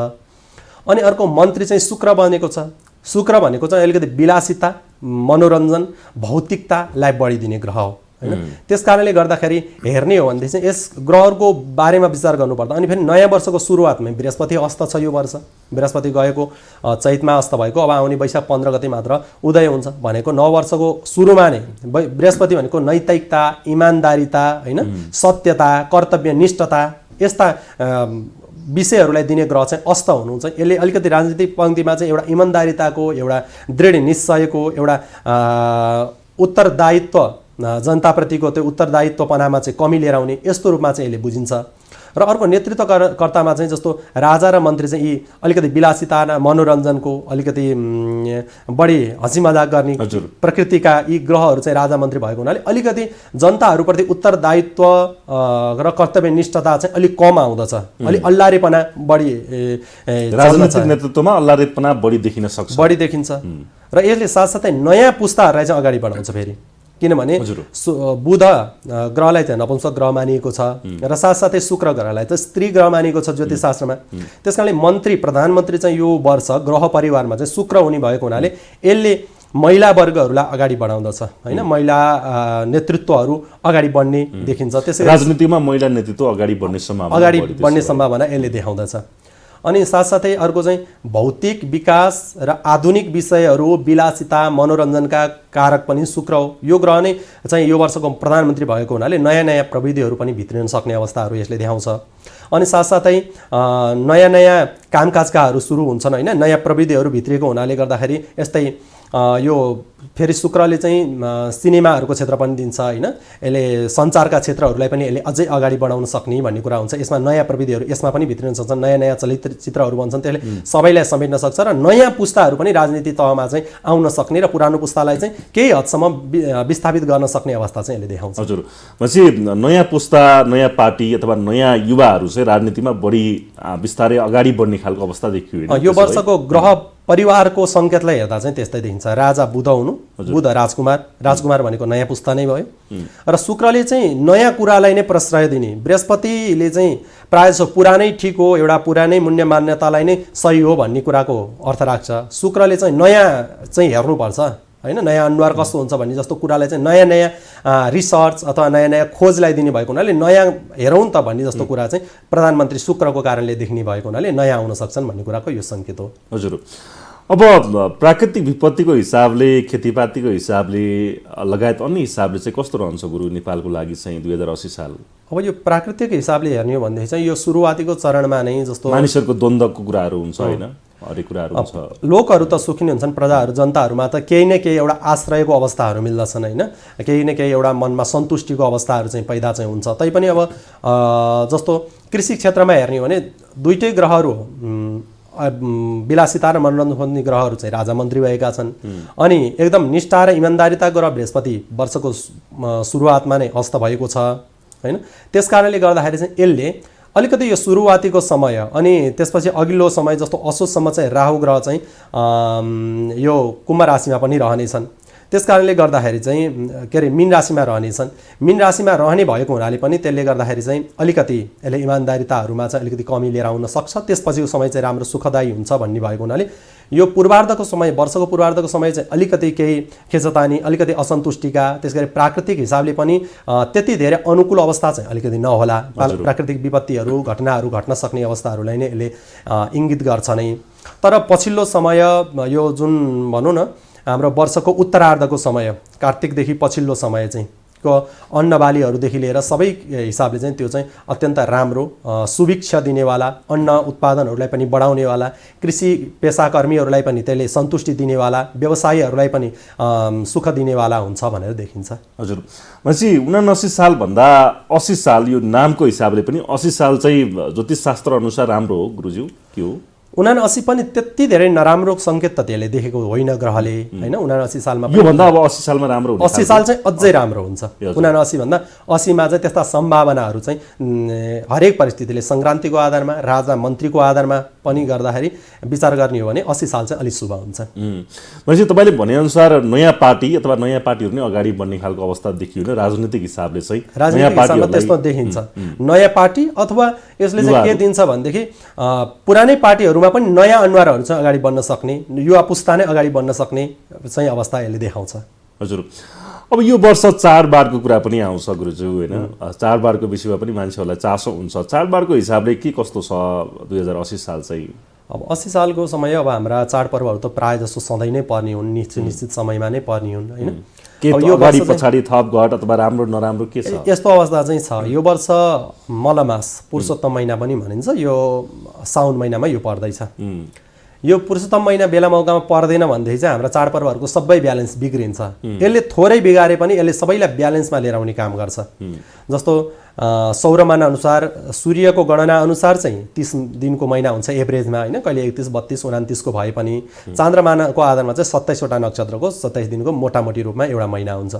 अनि अर्को मन्त्री चाहिँ शुक्र बनेको छ। शुक्र भनेको चाहिँ अलिकति विलासिता, मनोरञ्जन, भौतिकतालाई बढी दिने ग्रह हो होइन। त्यस कारणले गर्दाखेरि हेर्ने हो भनेदेखि चाहिँ यस ग्रहहरूको बारेमा विचार गर्नुपर्दा। अनि फेरि नयाँ वर्षको सुरुवातमै बृहस्पति अस्त छ यो वर्ष। बृहस्पति गएको चैतमा अस्त भएको, अब आउने वैशाख 15 गते मात्र उदय हुन्छ भनेको नव वर्षको सुरुमा नै बृहस्पति भनेको नैतिकता, इमान्दारिता होइन, सत्यता, कर्तव्यनिष्ठता यस्ता विषयहरूलाई दिने ग्रह चाहिँ अस्त हुनुहुन्छ। यसले अलिकति राजनीतिक पङ्क्तिमा चाहिँ एउटा इमान्दारिताको, एउटा दृढ निश्चयको, एउटा उत्तरदायित्व, जनताप्रतिको त्यो उत्तरदायित्वपनामा चाहिँ कमी लिएर आउने यस्तो रूपमा चाहिँ यसले बुझिन्छ। र अर्को नेतृत्वकर्तामा चाहिँ जस्तो राजा र मन्त्री चाहिँ यी अलिकति विलासिता, मनोरञ्जनको अलिकति बढी हँसी मजाक गर्ने प्रकृतिका यी ग्रहहरू चाहिँ राजा मन्त्री भएको हुनाले अलिकति जनताहरूप्रति उत्तरदायित्व र कर्तव्यनिष्ठता चाहिँ अलिक कम आउँदछ। अलिक अल्लारेपना बढी, राजनीतिक नेतृत्वमा अल्लारेपना बढी देखिन्छ र यसले साथसाथै नयाँ पुस्ताहरूलाई चाहिँ अगाडि बढाउँछ फेरि। किनभने बुध ग्रहलाई चाहिँ नपुंसक ग्रह मानिएको छ र साथसाथै शुक्र ग्रहलाई चाहिँ स्त्री ग्रह मानिएको छ ज्योतिषशास्त्रमा। त्यस कारणले मन्त्री, प्रधानमन्त्री चाहिँ यो वर्ष ग्रह परिवारमा चाहिँ शुक्र हुने भएको हुनाले यसले महिला वर्गहरूलाई अगाडि बढाउँदछ होइन। महिला नेतृत्वहरू अगाडि बढ्ने देखिन्छ। त्यसै राजनीतिमा महिला नेतृत्व अगाडि बढ्ने सम्भावना यसले देखाउँदछ। अनि साथसाथै अर्को चाहिँ भौतिक विकास र आधुनिक विषयहरू, विलासिता, मनोरञ्जनका कारक पनि शुक्र हो। यो ग्रह नै चाहिँ यो वर्षको प्रधानमन्त्री भएको हुनाले नयाँ नयाँ प्रविधिहरू पनि भित्रिन सक्ने अवस्थाहरू यसले देखाउँछ। अनि साथसाथै नयाँ नयाँ कामकाजकाहरू सुरु हुन्छन् होइन। नयाँ प्रविधिहरू भित्रिएको हुनाले गर्दाखेरि यस्तै यो फेरि शुक्रले चाहिँ सिनेमाहरूको क्षेत्र पनि दिन्छ होइन, यसले सञ्चारका क्षेत्रहरूलाई पनि यसले अझै अगाडि बढाउन सक्ने भन्ने कुरा हुन्छ। यसमा नयाँ प्रविधिहरू यसमा पनि भित्रिन सक्छन्, नयाँ नयाँ चलचित्रहरू बन्छन्, त्यसले सबैलाई समेट्न सक्छ र नयाँ पुस्ताहरू पनि राजनीति तहमा चाहिँ आउन सक्ने र पुरानो पुस्तालाई चाहिँ केही हदसम्म विस्थापित गर्न सक्ने अवस्था चाहिँ यसले देखाउँछ। हजुर, भनेपछि नयाँ पुस्ता, नयाँ पार्टी अथवा नयाँ युवाहरू चाहिँ राजनीतिमा बढी बिस्तारै अगाडि बढ्ने खालको अवस्था देखियो। यो वर्षको ग्रह परिवारको सङ्केतलाई हेर्दा चाहिँ त्यस्तै देखिन्छ। राजा बुध हुनु, बुध राजकुमार भनेको नयाँ पुस्ता नै भयो र शुक्रले चाहिँ नयाँ कुरालाई नै प्रश्रय दिने, बृहस्पतिले चाहिँ प्रायः जसो पुरानै ठिक हो, एउटा पुरानै मूल्य मान्यतालाई नै सही हो भन्ने कुराको अर्थ राख्छ। शुक्रले चाहिँ नयाँ चाहिँ हेर्नुपर्छ होइन, नयाँ अनुहार कस्तो हुन्छ भन्ने जस्तो कुरालाई चाहिँ नयाँ नयाँ रिसर्च अथवा नयाँ नयाँ खोजलाई दिने भएको हुनाले नयाँ हेरौँ त भन्ने जस्तो कुरा चाहिँ प्रधानमन्त्री शुक्रको कारणले देख्ने भएको हुनाले नयाँ आउन सक्छन् भन्ने कुराको यो सङ्केत हो। हजुर, अब प्राकृतिक विपत्तिको हिसाबले, खेतीपातीको हिसाबले लगायत अन्य हिसाबले चाहिँ कस्तो रहन्छ गुरु नेपालको लागि चाहिँ 2080 साल? अब यो प्राकृतिक हिसाबले हेर्ने हो भनेदेखि चाहिँ यो सुरुवातीको चरणमा नै जस्तो मानिसहरूको द्वन्द्वको कुराहरू हुन्छ होइन, हरेक कुराहरू हुन्छ। लोकहरू त सुखी नै हुन्छन्, प्रजाहरू जनताहरूमा त केही न केही एउटा आश्रयको अवस्थाहरू मिल्दछन् होइन, केही न केही एउटा मनमा सन्तुष्टिको अवस्थाहरू चाहिँ पैदा चाहिँ हुन्छ। तैपनि अब जस्तो कृषि क्षेत्रमा हेर्ने हो भने दुईटै ग्रहहरू विलासिता र मनोरञ्जन खोज्ने ग्रहहरू चाहिँ राजा मन्त्री भएका छन्। अनि एकदम निष्ठा र इमान्दारिता ग्रह बृहस्पति वर्षको सुरुवातमा नै अस्त भएको छ होइन। त्यस कारणले गर्दाखेरि चाहिँ यसले अलिकति यो सुरुवातीको समय अनि त्यसपछि अघिल्लो समय जस्तो असोजसम्म चाहिँ राहु ग्रह चाहिँ यो कुम्भ राशिमा पनि रहनेछन्। त्यस कारणले गर्दाखेरि चाहिँ के अरे मीन राशिमा रहनेछन्। मीन राशिमा रहने भएको हुनाले पनि त्यसले गर्दाखेरि चाहिँ अलिकति यसले इमान्दारिताहरूमा चाहिँ अलिकति कमी लिएर आउन सक्छ। त्यसपछिको समय चाहिँ राम्रो सुखदायी हुन्छ भन्ने भएको हुनाले यो पूर्वार्धको समय, वर्षको पूर्वार्धको समय चाहिँ अलिकति केही खेचतानी, अलिकति असन्तुष्टिका, त्यस गरी प्राकृतिक हिसाबले पनि त्यति धेरै अनुकूल अवस्था चाहिँ अलिकति नहोला। प्राकृतिक विपत्तिहरू, घटनाहरू घट्न सक्ने अवस्थाहरूलाई नै यसले इङ्गित गर्छ नै। तर पछिल्लो समय यो जुन भनौँ न हाम्रो वर्षको उत्तरार्धको समय, कार्तिकदेखि पछिल्लो समय चाहिँ को अन्नबालीहरूदेखि लिएर सबै हिसाबले चाहिँ त्यो चाहिँ अत्यन्त राम्रो, सुभिक्षा दिनेवाला, अन्न उत्पादनहरूलाई पनि बढाउनेवाला, कृषि पेसाकर्मीहरूलाई पनि त्यसले सन्तुष्टि दिनेवाला, व्यवसायीहरूलाई पनि सुख दिनेवाला हुन्छ भनेर देखिन्छ। हजुर, भनेपछि 79 सालभन्दा 80 साल यो नामको हिसाबले पनि 80 साल चाहिँ ज्योतिषशास्त्र अनुसार राम्रो हो गुरुज्यू के हो? 79 पनि त्यति धेरै नराम्रो सङ्केत त त्यसले देखेको होइन ग्रहले होइन। 79 सालमा योभन्दा अब 80 सालमा राम्रो हुन्छ। 80 साल चाहिँ अझै राम्रो हुन्छ। 79 भन्दा 80 मा चाहिँ त्यस्ता सम्भावनाहरू चाहिँ हरेक परिस्थितिले सङ्क्रान्तिको आधारमा, राजा मन्त्रीको आधारमा पनि गर्दाखेरि विचार गर्ने हो भने 80 साल चाहिँ अलिक शुभ हुन्छ। भनेपछि तपाईँले भनेअनुसार नयाँ पार्टी अथवा नयाँ पार्टीहरू नै अगाडि बढ्ने खालको अवस्था देखियो होइन राजनीतिक हिसाबले चाहिँ? राजनीतिक हिसाबमा त्यस्तो देखिन्छ। नयाँ पार्टी अथवा यसले चाहिँ के दिन्छ भनेदेखि पुरानै पार्टीहरूमा पनि नयाँ अनुहारहरू चाहिँ अगाडि बढ्न सक्ने, युवा पुस्ता नै अगाडि बढ्न सक्ने चाहिँ अवस्था यसले देखाउँछ। हजुर, अब यो वर्ष चाडबाडको कुरा पनि आउँछ गुरुज्यू होइन, चाडबाडको विषयमा पनि मान्छेहरूलाई चासो हुन्छ। चाडबाडको हिसाबले के कस्तो छ 2080 साल चाहिँ? अब 80 सालको समय अब हाम्रा चाडपर्वहरू त प्रायः जस्तो सधैँ नै पर्ने हुन्, निश्चित समयमा नै पर्ने हुन् होइन। के यो अगाडि पछाडि थप घट अथवा राम्रो नराम्रो के छ? यस्तो अवस्था चाहिँ छ। यो वर्ष मलमास पुरुषोत्तम महिना पनि भनिन्छ, यो साउन महिनामा यो पर्दैछ। यो पुरुषोत्तम महिना बेला मौकामा पर्दैन भनेदेखि चाहिँ हाम्रा चाडपर्वहरूको सबै ब्यालेन्स बिग्रिन्छ। यसले थोरै बिगारे पनि यसले सबैलाई ब्यालेन्समा लिएर आउने काम गर्छ। जस्तो सौरमान अनुसार सूर्यको गणना अनुसार चाहिँ 30 दिनको महिना हुन्छ एभरेजमा होइन, कहिले 31, 32, 29 को भए पनि चान्द्रमानको आधारमा चाहिँ 27 वटा नक्षत्रको 27 दिनको मोटामोटी रूपमा एउटा महिना हुन्छ।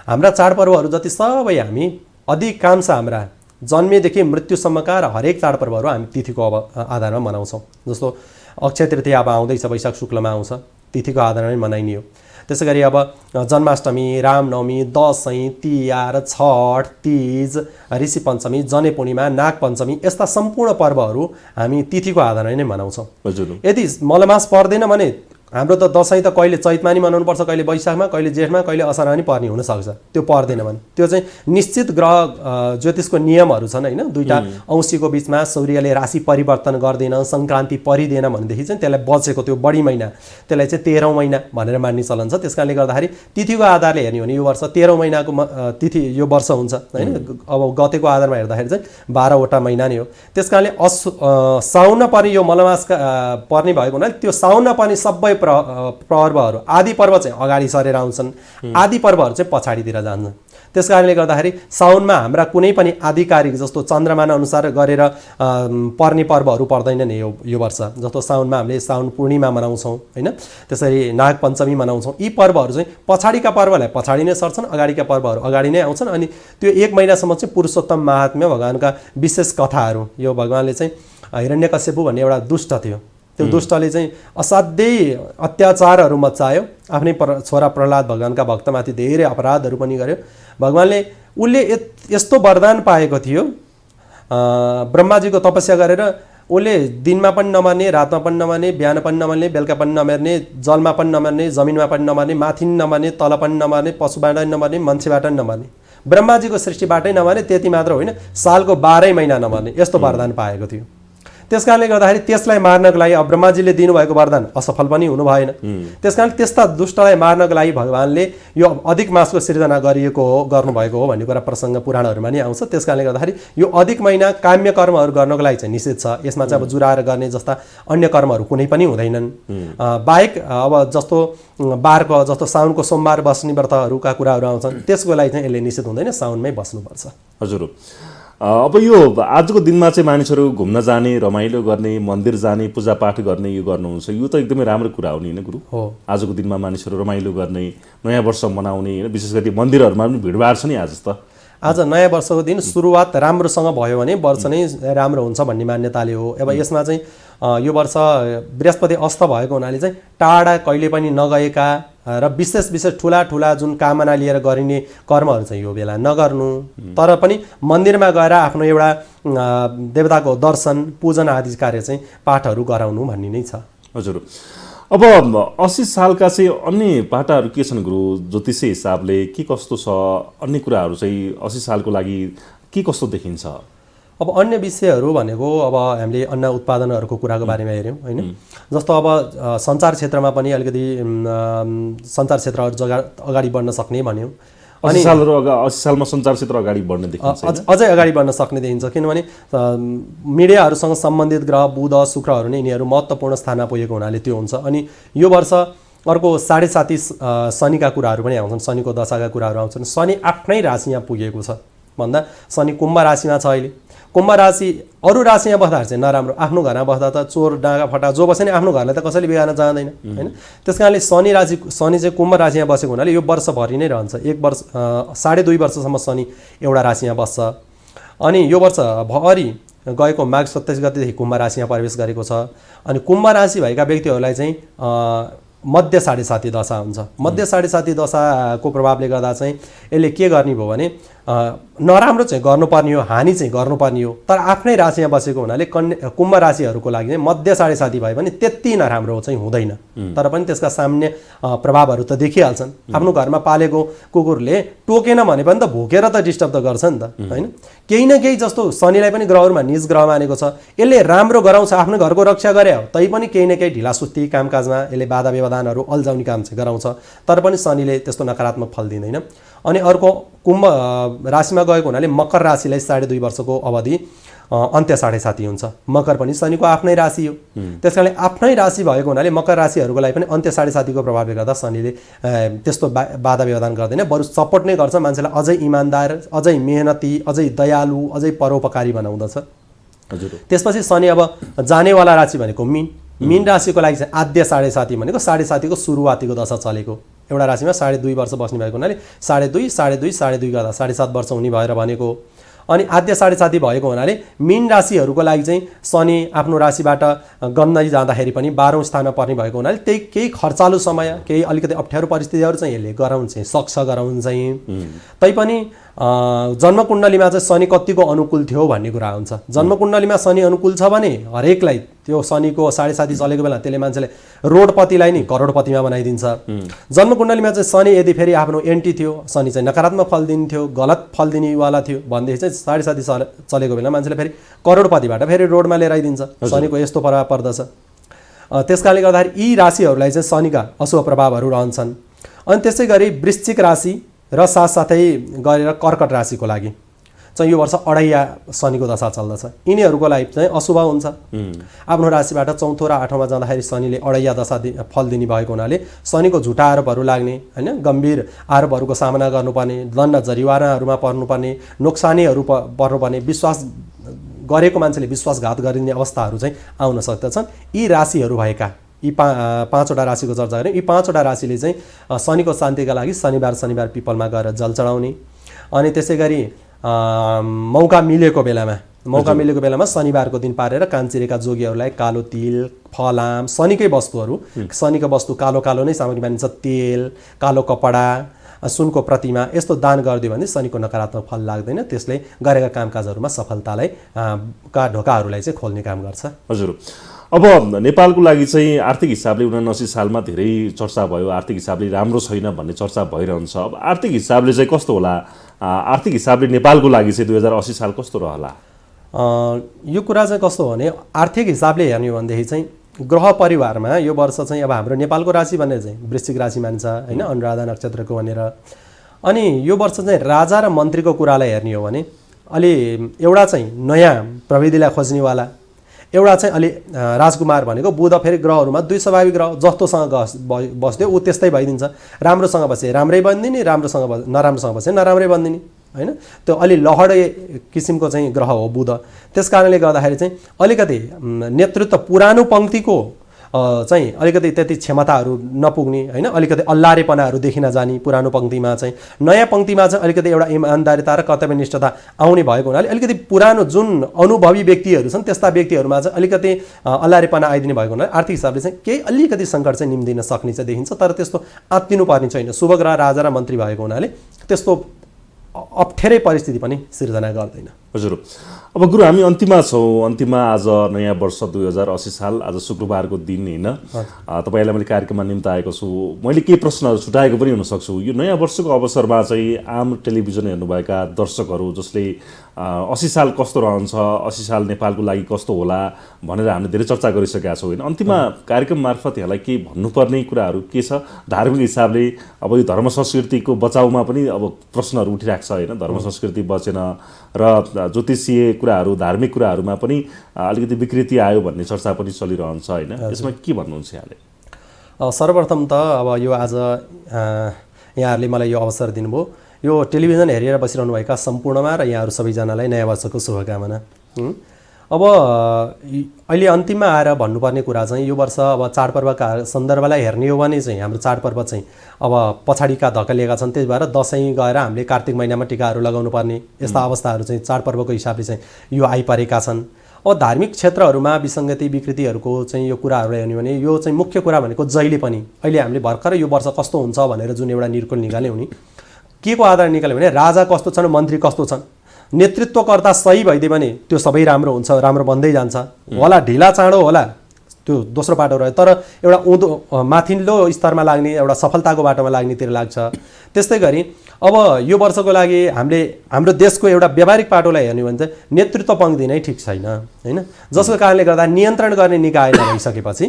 हाम्रा चाडपर्वहरू जति सबै हामी अधिकांश हाम्रा जन्मेदेखि मृत्युसम्मका र हरेक चाडपर्वहरू हामी तिथिको आधारमा मनाउँछौँ। जस्तो अक्षय तृतीया अब आउँदैछ, वैशाख शुक्लमा आउँछ, तिथिको आधारमा मनाइने हो। त्यसै गरी अब जन्माष्टमी, रामनवमी, दसैँ, तिहार, छठ, तीज, ऋषि पञ्चमी, जने पूर्णिमा, नाग पञ्चमी यस्ता सम्पूर्ण पर्वहरू हामी तिथिको आधारमा नै मनाउँछौँ। यदि मलमास पर्दैन भने हाम्रो त दसैँ त कहिले चैतमा नि मनाउनुपर्छ, कहिले वैशाखमा, कहिले जेठमा, कहिले असारमा नि पर्ने हुनसक्छ। त्यो पर्दैन भने त्यो चाहिँ निश्चित ग्रह ज्योतिषको नियमहरू छन् होइन। दुईवटा औँसीको बिचमा सूर्यले राशि परिवर्तन गर्दैन, सङ्क्रान्ति परिदिएन भनेदेखि चाहिँ त्यसलाई बचेको त्यो बढी महिना, त्यसलाई चाहिँ 13औँ महिना भनेर मान्ने चलन छ। त्यस कारणले गर्दाखेरि तिथिको आधारले हेर्ने हो भने यो वर्ष 13औँ महिनाको तिथि यो वर्ष हुन्छ होइन। अब गतेको आधारमा हेर्दाखेरि चाहिँ 12 वटा महिना नै हो। त्यस कारणले साउनमा पर्ने यो मलमासका पर्ने भएको हुनाले त्यो साउनमा पर्ने सबै पर्वहरू आदि पर्व चाहिँ अगाडि सरेर आउँछन्, आदि पर्वहरू चाहिँ पछाडितिर जान्छन्। त्यस कारणले गर्दाखेरि साउनमा हाम्रा कुनै पनि आधिकारिक जस्तो चन्द्रमान अनुसार गरेर पर्ने पर्वहरू पर्दैनन् यो वर्ष। जस्तो साउनमा हामीले साउन पूर्णिमा मनाउँछौँ होइन, त्यसरी नागपञ्चमी मनाउँछौँ। यी पर्वहरू चाहिँ पछाडिका पर्वलाई पछाडि नै सर्छन्, अगाडिका पर्वहरू अगाडि नै आउँछन्। अनि त्यो 1 महिनासम्म चाहिँ पुरुषोत्तम महात्म्य भगवानका विशेष कथाहरू, यो भगवानले चाहिँ हिरण्यकश्यपु भन्ने एउटा दुष्ट थियो, त्यो दुष्टले चाहिँ असाध्यै अत्याचारहरू मचायो, आफ्नै छोरा प्रह्लाद भगवानका भक्तमाथि धेरै अपराधहरू पनि गर्यो। भगवानले उसले यस्तो वरदान पाएको थियो, ब्रह्माजीको तपस्या गरेर उसले दिनमा पनि नमर्ने, रातमा पनि नमर्ने, बिहान पनि नमर्ने, बेलुका पनि नमर्ने, जलमा पनि नमर्ने, जमिनमा पनि नमर्ने, माथि पनि नमर्ने, तल पनि नमर्ने, पशुबाट पनि नमर्ने, मान्छेबाट पनि नमर्ने, ब्रह्माजीको सृष्टिबाटै नमर्ने। त्यति मात्र होइन, सालको 12 महिना नमर्ने, यस्तो वरदान पाएको थियो। त्यस कारणले गर्दाखेरि त्यसलाई मार्नको लागि अब ब्रह्माजीले दिनुभएको वरदान असफल पनि हुनु भएन। त्यस कारण त्यस्ता दुष्टलाई मार्नको लागि भगवानले यो अधिक मासको सृजना गर्नुभएको हो भन्ने कुरा प्रसङ्ग पुराणहरूमा नि आउँछ। त्यस कारणले गर्दाखेरि यो अधिक महिना काम्य कर्महरू गर्नको लागि चाहिँ निषेध छ। यसमा चाहिँ अब जुराएर गर्ने जस्ता अन्य कर्महरू कुनै पनि हुँदैनन्। बाहेक अब जस्तो बारको जस्तो साउनको सोमबार बस्ने व्रतहरूका कुराहरू आउँछन्, त्यसको लागि चाहिँ यसले निषेध हुँदैन, साउनमै बस्नुपर्छ। हजुर, अब यो आजको दिनमा चाहिँ मानिसहरू घुम्न जाने, रमाइलो गर्ने, मन्दिर जाने, पूजापाठ गर्ने यो गर्नुहुन्छ, यो त एकदमै राम्रो कुरा हो नि होइन गुरु? हो। आजको दिनमा मानिसहरू रमाइलो गर्ने, नयाँ वर्ष मनाउने होइन, विशेष गरी मन्दिरहरूमा पनि भिडभाड छ नि आज त। आज नयाँ वर्षको दिन सुरुवात राम्रोसँग भयो भने वर्ष नै राम्रो हुन्छ भन्ने मान्यताले हो। अब यसमा चाहिँ यो वर्ष बृहस्पति अस्त भएको हुनाले चाहिँ टाढा कहिले पनि नगएका र विशेष ठुला जुन कामना लिएर गरिने कर्महरू चाहिँ यो बेला नगर्नु, तर पनि मन्दिरमा गएर आफ्नो एउटा देवताको दर्शन पूजन आदि कार्य चाहिँ पाठहरू गराउनु भन्ने नै छ। हजुर, अब 80 सालका चाहिँ अन्य पाटाहरू के छन् गुरु? ज्योतिषी हिसाबले के कस्तो छ? अन्य कुराहरू चाहिँ 80 सालको लागि के कस्तो देखिन्छ? अब अन्य विषयहरू भनेको अब हामीले अन्न उत्पादनहरूको कुराको बारेमा हेऱ्यौँ होइन। जस्तो अब सञ्चार क्षेत्रमा पनि अलिकति सञ्चार क्षेत्रहरू अगाडि बढ्न सक्ने भन्यौँ। 80 सालमा सञ्चार क्षेत्र अगाडि बढ्ने देखिन्छ, अझै अगाडि बढ्न सक्ने देखिन्छ। किनभने मिडियाहरूसँग सम्बन्धित ग्रह बुध शुक्रहरू नै यिनीहरू महत्त्वपूर्ण स्थानमा पुगेको हुनाले त्यो हुन्छ। अनि यो वर्ष अर्को 7.5 शनिका कुराहरू पनि आउँछन्, शनिको दशाका कुराहरू आउँछन्। शनि आफ्नै राशिमा पुगेको छ भन्दा शनि कुम्भ राशिमा छ अहिले। कुम्भ राशि अरू राशिमा बस्दाखेरि चाहिँ नराम्रो, आफ्नो घरमा बस्दा त चोर डाँगा फटा जो बसे नि आफ्नो घरलाई त कसैले बिगार्न चाहँदैन होइन। त्यस कारणले शनि चाहिँ कुम्भ राशिमा बसेको हुनाले यो वर्षभरि नै रहन्छ। 1 वर्ष 2.5 वर्षसम्म शनि एउटा राशिमा बस्छ। अनि यो वर्ष भरि गएको माघ 27 गतेदेखि कुम्भ राशिमा प्रवेश गरेको छ। अनि कुम्भ राशि भएका व्यक्तिहरूलाई चाहिँ मध्य 7.5 दशा हुन्छ। मध्य 7.5 दशाको प्रभावले गर्दा चाहिँ यसले के गर्ने भयो भने नराम्रो चाहिँ गर्नुपर्ने हो, हानि चाहिँ गर्नुपर्ने हो। तर आफ्नै राशिमा बसेको हुनाले कुम्भ राशिहरूको लागि चाहिँ मध्य 7.5 भए पनि त्यति नराम्रो चाहिँ हुँदैन। तर पनि त्यसका सामान्य प्रभावहरू त देखिहाल्छन्। आफ्नो घरमा पालेको कुकुरले टोकेन भने पनि त भोकेर त डिस्टर्ब त गर्छ नि त होइन। केही न केही जस्तो शनिलाई पनि ग्रहहरूमा निज ग्रह मानेको छ, यसले राम्रो गराउँछ, आफ्नो घरको रक्षा गरे हो, तै पनि केही न केही ढिलासुस्ती कामकाजमा यसले बाधा व्यवधानहरू अल्झाउने काम चाहिँ गराउँछ। तर पनि शनिले त्यस्तो नकारात्मक फल दिँदैन। अनि अर्को कुम्भ राशिमा गएको हुनाले मकर राशिलाई 2.5 वर्षको अवधि अन्त्य 7.5 हुन्छ। मकर पनि शनिको आफ्नै राशि हो। त्यस कारणले आफ्नै राशि भएको हुनाले मकर राशिहरूको लागि पनि अन्त्य 7.5 को प्रभावले गर्दा शनिले त्यस्तो बाधा व्यवधान गर्दैन, बरु सपोर्ट नै गर्छ, मान्छेलाई अझै इमान्दार, अझै मेहनती, अझै दयालु, अझै परोपकारी बनाउँदछ। त्यसपछि शनि अब जानेवाला राशि भनेको मीन राशिको लागि चाहिँ आद्य 7.5 भनेको 7.5 को सुरुवातीको दशा चलेको एउटा राशिमा 2.5 वर्ष बस्ने भएको हुनाले 2.5 गर्दा 7.5 वर्ष हुने भएर भनेको। अनि आद्य 7.5 भएको हुनाले मीन राशिहरूको लागि चाहिँ शनि आफ्नो राशिबाट गन्दै जाँदाखेरि पनि 12औं स्थानमा पर्ने भएको हुनाले त्यही केही खर्चालु समय, केही अलिकति अप्ठ्यारो परिस्थितिहरू चाहिँ यसले गराउन चाहिँ सक्छ गराउन चाहिँ। तैपनि जन्मकुण्डलीमा चाहिँ शनि कतिको अनुकूल थियो भन्ने कुरा हुन्छ। जन्मकुण्डलीमा शनि अनुकूल छ भने हरेकलाई त्यो शनिको 7.5 चलेको बेला त्यसले मान्छेले रोडपतिलाई नि करोडपतिमा बनाइदिन्छ। जन्मकुण्डलीमा चाहिँ शनि यदि फेरि आफ्नो एन्टी थियो, शनि चाहिँ नकारात्मक फल दिन्थ्यो, गलत फल दिनेवाला थियो भनेदेखि चाहिँ 7.5 चलेको बेला मान्छेले फेरि करोडपतिबाट फेरि रोडमा लिएर आइदिन्छ। शनिको यस्तो प्रभाव पर्दछ। त्यसकारणले गर्दाखेरि यी राशिहरूलाई चाहिँ शनिका अशुभ प्रभावहरू रहन्छन्। अनि त्यसै गरी वृश्चिक राशि र साथसाथै गरेर कर्कट राशिको लागि चाहिँ यो वर्ष अढैया शनिको दशा चल्दछ। यिनीहरूको लागि चाहिँ अशुभ हुन्छ। आफ्नो राशिबाट चौथो र आठौँमा जाँदाखेरि शनिले अढैया दशा फल दिने भएको हुनाले शनिको झुटा आरोपहरू लाग्ने, होइन, गम्भीर आरोपहरूको सामना गर्नुपर्ने, दण्ड जरिवानाहरूमा पर्नुपर्ने, नोक्सानीहरू पर्नुपर्ने, विश्वास गरेको मान्छेले विश्वासघात गरिने अवस्थाहरू चाहिँ आउन सक्दछन्। यी राशिहरू भएका यी पाँचवटा राशिको चर्चा गऱ्यौँ। यी पाँचवटा राशिले चाहिँ शनिको शान्तिका लागि शनिबार पिपलमा गएर जल चढाउने, अनि त्यसै गरी मौका मिलेको बेलामा शनिबारको दिन पारेर कान्छीरेका जोगीहरूलाई कालो तिल, फलाम, शनिकै वस्तुहरू, शनिको वस्तु कालो नै सामग्री मानिन्छ, तेल, कालो कपडा, सुनको प्रतिमा यस्तो दान गरिदियो भने शनिको नकारात्मक फल लाग्दैन। त्यसले गरेका कामकाजहरूमा सफलतालाई का ढोकाहरूलाई चाहिँ खोल्ने काम गर्छ। हजुर, अब नेपालको लागि चाहिँ आर्थिक हिसाबले 79 सालमा धेरै चर्चा भयो, आर्थिक हिसाबले राम्रो छैन भन्ने चर्चा भइरहन्छ। अब आर्थिक हिसाबले चाहिँ कस्तो होला? आर्थिक हिसाबले नेपालको लागि चाहिँ 2080 साल कस्तो रहला? यो कुरा चाहिँ कस्तो हो भने आर्थिक हिसाबले हेर्ने हो भनेदेखि चाहिँ ग्रह परिवारमा यो वर्ष चाहिँ अब हाम्रो नेपालको राशि भनेर चाहिँ वृश्चिक राशि मान्छ, होइन, अनुराधा नक्षत्रको भनेर। अनि यो वर्ष चाहिँ राजा र मन्त्रीको कुरालाई हेर्ने हो भने अलि एउटा चाहिँ नयाँ प्रविधिलाई खोज्नेवाला, एउटा चाहिँ अलि राजकुमार भनेको बुध फेरि ग्रहहरूमा दुई स्वाभाविक ग्रह जस्तोसँग बस्यो ऊ त्यस्तै भइदिन्छ। राम्रोसँग बसे राम्रै बनिदिने, नराम्रोसँग बसे नराम्रै बनिदिने, होइन। त्यो अलि लहडे किसिमको चाहिँ ग्रह हो बुध। त्यस कारणले गर्दाखेरि चाहिँ अलिकति नेतृत्व पुरानो पङ्क्तिको चाहिँ अलिकति त्यति क्षमताहरू नपुग्ने, होइन, अलिकति अल्लारेपनाहरू देखिन जाने पुरानो पङ्क्तिमा चाहिँ। नयाँ पङ्क्तिमा चाहिँ अलिकति एउटा इमान्दारिता र कर्तव्यनिष्ठता आउने भएको हुनाले अलिकति पुरानो जुन अनुभवी व्यक्तिहरू छन् त्यस्ता व्यक्तिहरूमा चाहिँ अलिकति अल्लारेपना आइदिने भएको हुनाले आर्थिक हिसाबले चाहिँ केही अलिकति सङ्कट चाहिँ निम्दिन सक्ने चाहिँ देखिन्छ। तर त्यस्तो आत्तिनु पर्ने छैन। शुभ ग्रह राजा र मन्त्री भएको हुनाले त्यस्तो अप्ठ्यारै परिस्थिति पनि सिर्जना गर्दैन। हजुर, अब गुरु हामी अन्तिममा छौँ। अन्तिममा आज नयाँ वर्ष 2080 साल, आज शुक्रबारको दिन, होइन। तपाईँलाई मैले कार्यक्रममा निम्ति आएको छु। मैले केही प्रश्नहरू छुटाएको पनि हुनसक्छु। यो नयाँ वर्षको अवसरमा चाहिँ आम टेलिभिजन हेर्नुभएका दर्शकहरू जसले 80 साल कस्तो रहन्छ, 80 साल नेपालको लागि कस्तो होला भनेर हामीले धेरै चर्चा गरिसकेका छौँ, होइन। अन्तिममा कार्यक्रम मार्फत यहाँलाई केही भन्नुपर्ने कुराहरू के छ? धार्मिक हिसाबले अब यो धर्म संस्कृतिको बचाउमा पनि अब प्रश्नहरू उठिरहेको छ, होइन। धर्म संस्कृति बचेन र ज्योतिषीय कुराहरू, धार्मिक कुराहरूमा पनि अलिकति विकृति आयो भन्ने चर्चा पनि चलिरहन्छ, होइन। यसमा के भन्नुहुन्छ यहाँले? सर्वप्रथम त अब यो आज यहाँहरूले मलाई यो अवसर दिनुभयो। यो टेलिभिजन हेरेर बसिरहनुभएका सम्पूर्णमा र यहाँहरू सबैजनालाई नयाँ वर्षको शुभकामना। अब अहिले अन्तिममा आएर भन्नुपर्ने कुरा चाहिँ यो वर्ष अब चाडपर्वका सन्दर्भलाई हेर्ने हो भने चाहिँ हाम्रो चाडपर्व चाहिँ अब पछाडिका धकेलिएका छन्। त्यही भएर दसैँ गएर हामीले कार्तिक महिनामा टिकाहरू लगाउनु पर्ने यस्ता अवस्थाहरू चाहिँ चाडपर्वको हिसाबले चाहिँ यो आइपरेका छन्। अब धार्मिक क्षेत्रहरूमा विसङ्गति विकृतिहरूको चाहिँ यो कुराहरू हेर्ने भने यो चाहिँ मुख्य कुरा भनेको जहिले पनि अहिले हामीले भर्खरै यो वर्ष कस्तो हुन्छ भनेर जुन एउटा निर्कुल निकाल्यौँ नि, के को आधार निकाल्यो भने राजा कस्तो छन्, मन्त्री कस्तो छन्, नेतृत्वकर्ता सही भइदियो भने त्यो सबै राम्रो हुन्छ, राम्रो बन्दै जान्छ। होला ढिला चाँडो होला त्यो दोस्रो बाटो रह्यो, तर एउटा उँधो माथिल्लो स्तरमा लाग्ने एउटा सफलताको बाटोमा लाग्नेतिर लाग्छ। त्यस्तै गरी अब यो वर्षको लागि हाम्रो देशको एउटा व्यावहारिक पाटोलाई हेर्ने भने चाहिँ नेतृत्व पङ्क्ति नै ठिक छैन, होइन। जसको कारणले गर्दा नियन्त्रण गर्ने निकाय नभइसकेपछि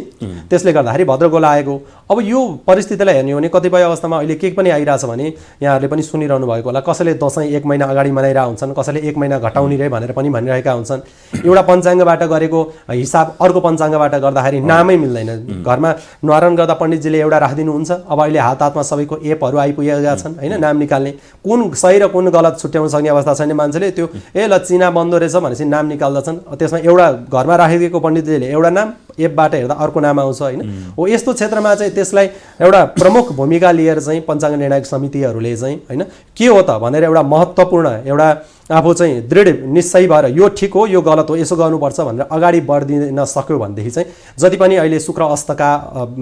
त्यसले गर्दाखेरि भद्रगोला आएको। अब यो परिस्थितिलाई हेर्ने हो भने कतिपय अवस्थामा अहिले के पनि आइरहेछ भने यहाँहरूले पनि सुनिरहनु भएको होला, कसैले दसैँ 1 महिना अगाडि मनाइरहेका हुन्छन्, कसैले 1 महिना घटाउने रे भनेर पनि भनिरहेका हुन्छन्। एउटा पञ्चाङ्गबाट गरेको हिसाब अर्को पञ्चाङ्गबाट गर्दाखेरि नामै मिल्दैन। घरमा न्वारण गर्दा पण्डितजीले एउटा राखिदिनुहुन्छ। अब अहिले हातमा सबैको एपहरू आइपुगेका छन्, होइन। नाम निकाल्ने कुन सही र कुन गलत छुट्याउन सक्ने अवस्था छैन। मान्छेले त्यो ल चिना बन्दो रहेछ भनेपछि नाम निकाल्दछन्। त्यसमा एउटा घरमा राखिदिएको पण्डितजीले एउटा नाम, एपबाट हेर्दा अर्को नाम आउँछ, होइन। हो यस्तो क्षेत्रमा चाहिँ त्यसलाई एउटा प्रमुख भूमिका लिएर चाहिँ पञ्चाङ्ग निर्णायक समितिहरूले चाहिँ, होइन, के हो त भनेर एउटा महत्त्वपूर्ण एउटा आफू चाहिँ दृढ निश्चय भएर यो ठिक हो यो गलत हो यसो गर्नुपर्छ भनेर अगाडि बढिदिन सक्यो भनेदेखि चाहिँ जति पनि अहिले शुक्र अस्तका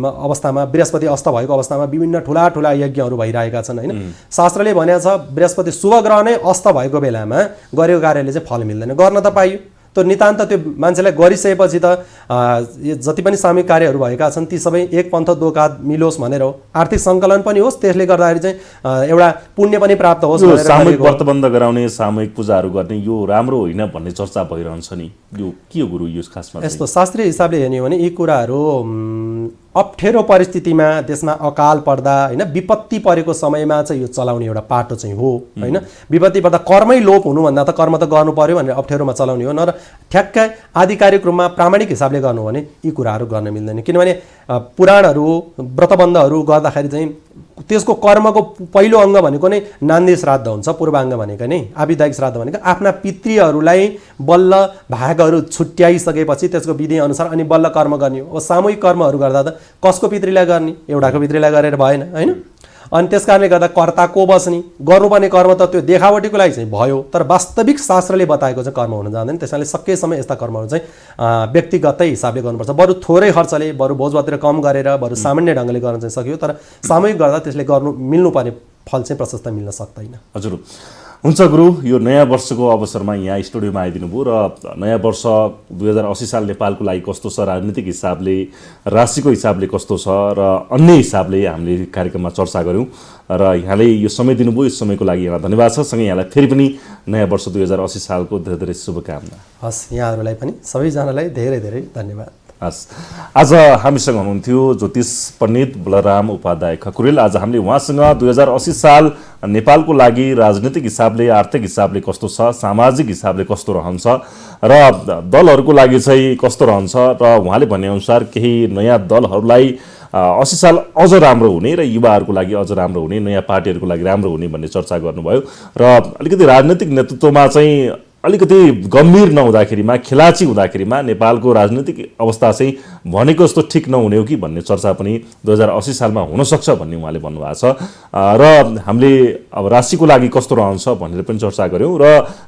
अवस्थामा, बृहस्पति अस्त भएको अवस्थामा विभिन्न ठुला ठुला यज्ञहरू भइरहेका छन्, होइन। शास्त्रले भनेको छ बृहस्पति शुभ ग्रह नै अस्त भएको बेलामा गरेको कार्यले चाहिँ फल मिल्दैन। गर्न त पाइयो, त्यो नितान्त त्यो मान्छेलाई गरिसकेपछि त जति पनि सामूहिक कार्यहरू भएका छन् ती सबै एक पन्थ दो काँध मिलोस् भनेर हो। आर्थिक सङ्कलन पनि होस्, त्यसले गर्दाखेरि चाहिँ एउटा पुण्य पनि प्राप्त होस् भनेर सामूहिक व्रतबन्ध गराउने, सामूहिक पूजाहरू गर्ने यो राम्रो होइन भन्ने चर्चा भइरहन्छ नि, यो के हो गुरु? यो खासमा यस्तो शास्त्रीय हिसाबले हेर्ने हो भने यी कुराहरू अप्ठ्यारो परिस्थितिमा देशमा अकाल पर्दा होइन विपत्ति परेको समयमा चाहिँ यो चलाउने एउटा पाटो चाहिँ हो होइन। विपत्ति पर्दा कर्मै लोप हुनुभन्दा त कर्म त गर्नु पर्यो भनेर अप्ठ्यारोमा चलाउने हो, नर ठ्याक्कै आधिकारिक रूपमा प्रामाणिक हिसाबले गर्नु हो भने यी कुराहरू गर्न मिल्दैन। किनभने पुराणहरू व्रतबन्धहरू गर्दाखेरि चाहिँ त्यसको कर्मको पहिलो अङ्ग भनेको नै नान्दी श्राद्ध हुन्छ, पूर्वाङ्ग भनेको नै आविदायिक श्राद्ध भनेको आफ्ना पितृहरूलाई बल्ल भागहरू छुट्याइसकेपछि त्यसको विधि अनुसार अनि बल्ल कर्म गर्ने हो। सामूहिक कर्महरू गर्दा त कसको पितृलाई गर्ने, एउटाको पितृलाई गरेर भएन होइन। अनि त्यस कारणले गर्दा कर्ता को बस्ने, गर्नुपर्ने कर्म त त्यो देखावटीको लागि चाहिँ भयो, तर वास्तविक शास्त्रले बताएको चाहिँ कर्म हुन जाँदैन। त्यसैले सकेसम्म यस्ता कर्महरू चाहिँ व्यक्तिगतै हिसाबले गर्नुपर्छ। बरु थोरै खर्चले, बरु भोजभातिर कम गरेर, बरु सामान्य ढङ्गले गर्न चाहिँ सकियो, तर सामूहिक गर्दा त्यसले गर्नु मिल्नुपर्ने फल चाहिँ प्रशस्त मिल्न सक्दैन। हजुर, हुन्छ गुरु, यो नयाँ वर्षको अवसरमा यहाँ स्टुडियोमा आइदिनु भयो र नयाँ वर्ष 2080 साल नेपालको लागि कस्तो छ, राजनीतिक हिसाबले, राशिको हिसाबले कस्तो छ र अन्य हिसाबले हामीले कार्यक्रममा चर्चा गऱ्यौँ र यहाँले यो समय दिनुभयो। यो समयको लागि यहाँलाई धन्यवाद छ। सँगै यहाँलाई फेरि पनि नयाँ वर्ष 2080 सालको धेरै धेरै शुभकामना। हस्, यहाँहरूलाई पनि सबैजनालाई धेरै धेरै धन्यवाद। हस्, आज हामीसँग हुनुहुन्थ्यो ज्योतिष पण्डित बलराम उपाध्याय खकुरेल। आज हामीले उहाँसँग 2080 साल नेपालको लागि राजनीतिक हिसाबले, आर्थिक हिसाबले कस्तो छ, सामाजिक हिसाबले कस्तो रहन्छ र दलहरूको लागि चाहिँ कस्तो रहन्छ र उहाँले भनेअनुसार केही नयाँ दलहरूलाई 80 साल अझ राम्रो हुने र युवाहरूको लागि अझ राम्रो हुने, नयाँ पार्टीहरूको लागि राम्रो हुने भन्ने चर्चा गर्नुभयो र अलिकति राजनीतिक नेतृत्वमा चाहिँ अलिकति गम्भीर नहुँदाखेरिमा, खेलाची हुँदाखेरिमा नेपालको राजनीतिक अवस्था चाहिँ भनेको जस्तो ठिक नहुने हो कि भन्ने चर्चा पनि 2080 सालमा हुनसक्छ भन्ने उहाँले भन्नुभएको छ र हामीले अब राशिको लागि कस्तो रहन्छ भनेर पनि चर्चा गऱ्यौँ र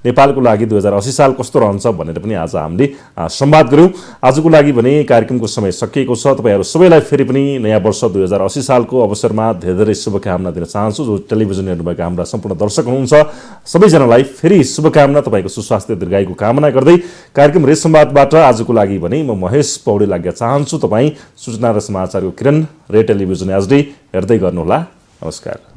नेपालको लागि 2080 साल कस्तो रहन्छ भनेर पनि आज हामीले संवाद गऱ्यौँ। आजको लागि भने कार्यक्रमको समय सकिएको छ। तपाईँहरू सबैलाई फेरि पनि नयाँ वर्ष 2080 सालको अवसरमा धेरै धेरै शुभकामना दिन चाहन्छु। जो टेलिभिजन हेर्नुभएका हाम्रा सम्पूर्ण दर्शक हुनुहुन्छ सबैजनालाई फेरि शुभकामना, तपाईँको स्वास्थ्य दीर्घायुको कामना गर्दै कार्यक्रम रेस संवादबाट आजको लागि भने म महेश पौडेल लाग्न चाहन्छु। तपाईँ सूचना र समाचारको किरण रे टेलिभिजन एचडी हेर्दै गर्नुहोला। नमस्कार।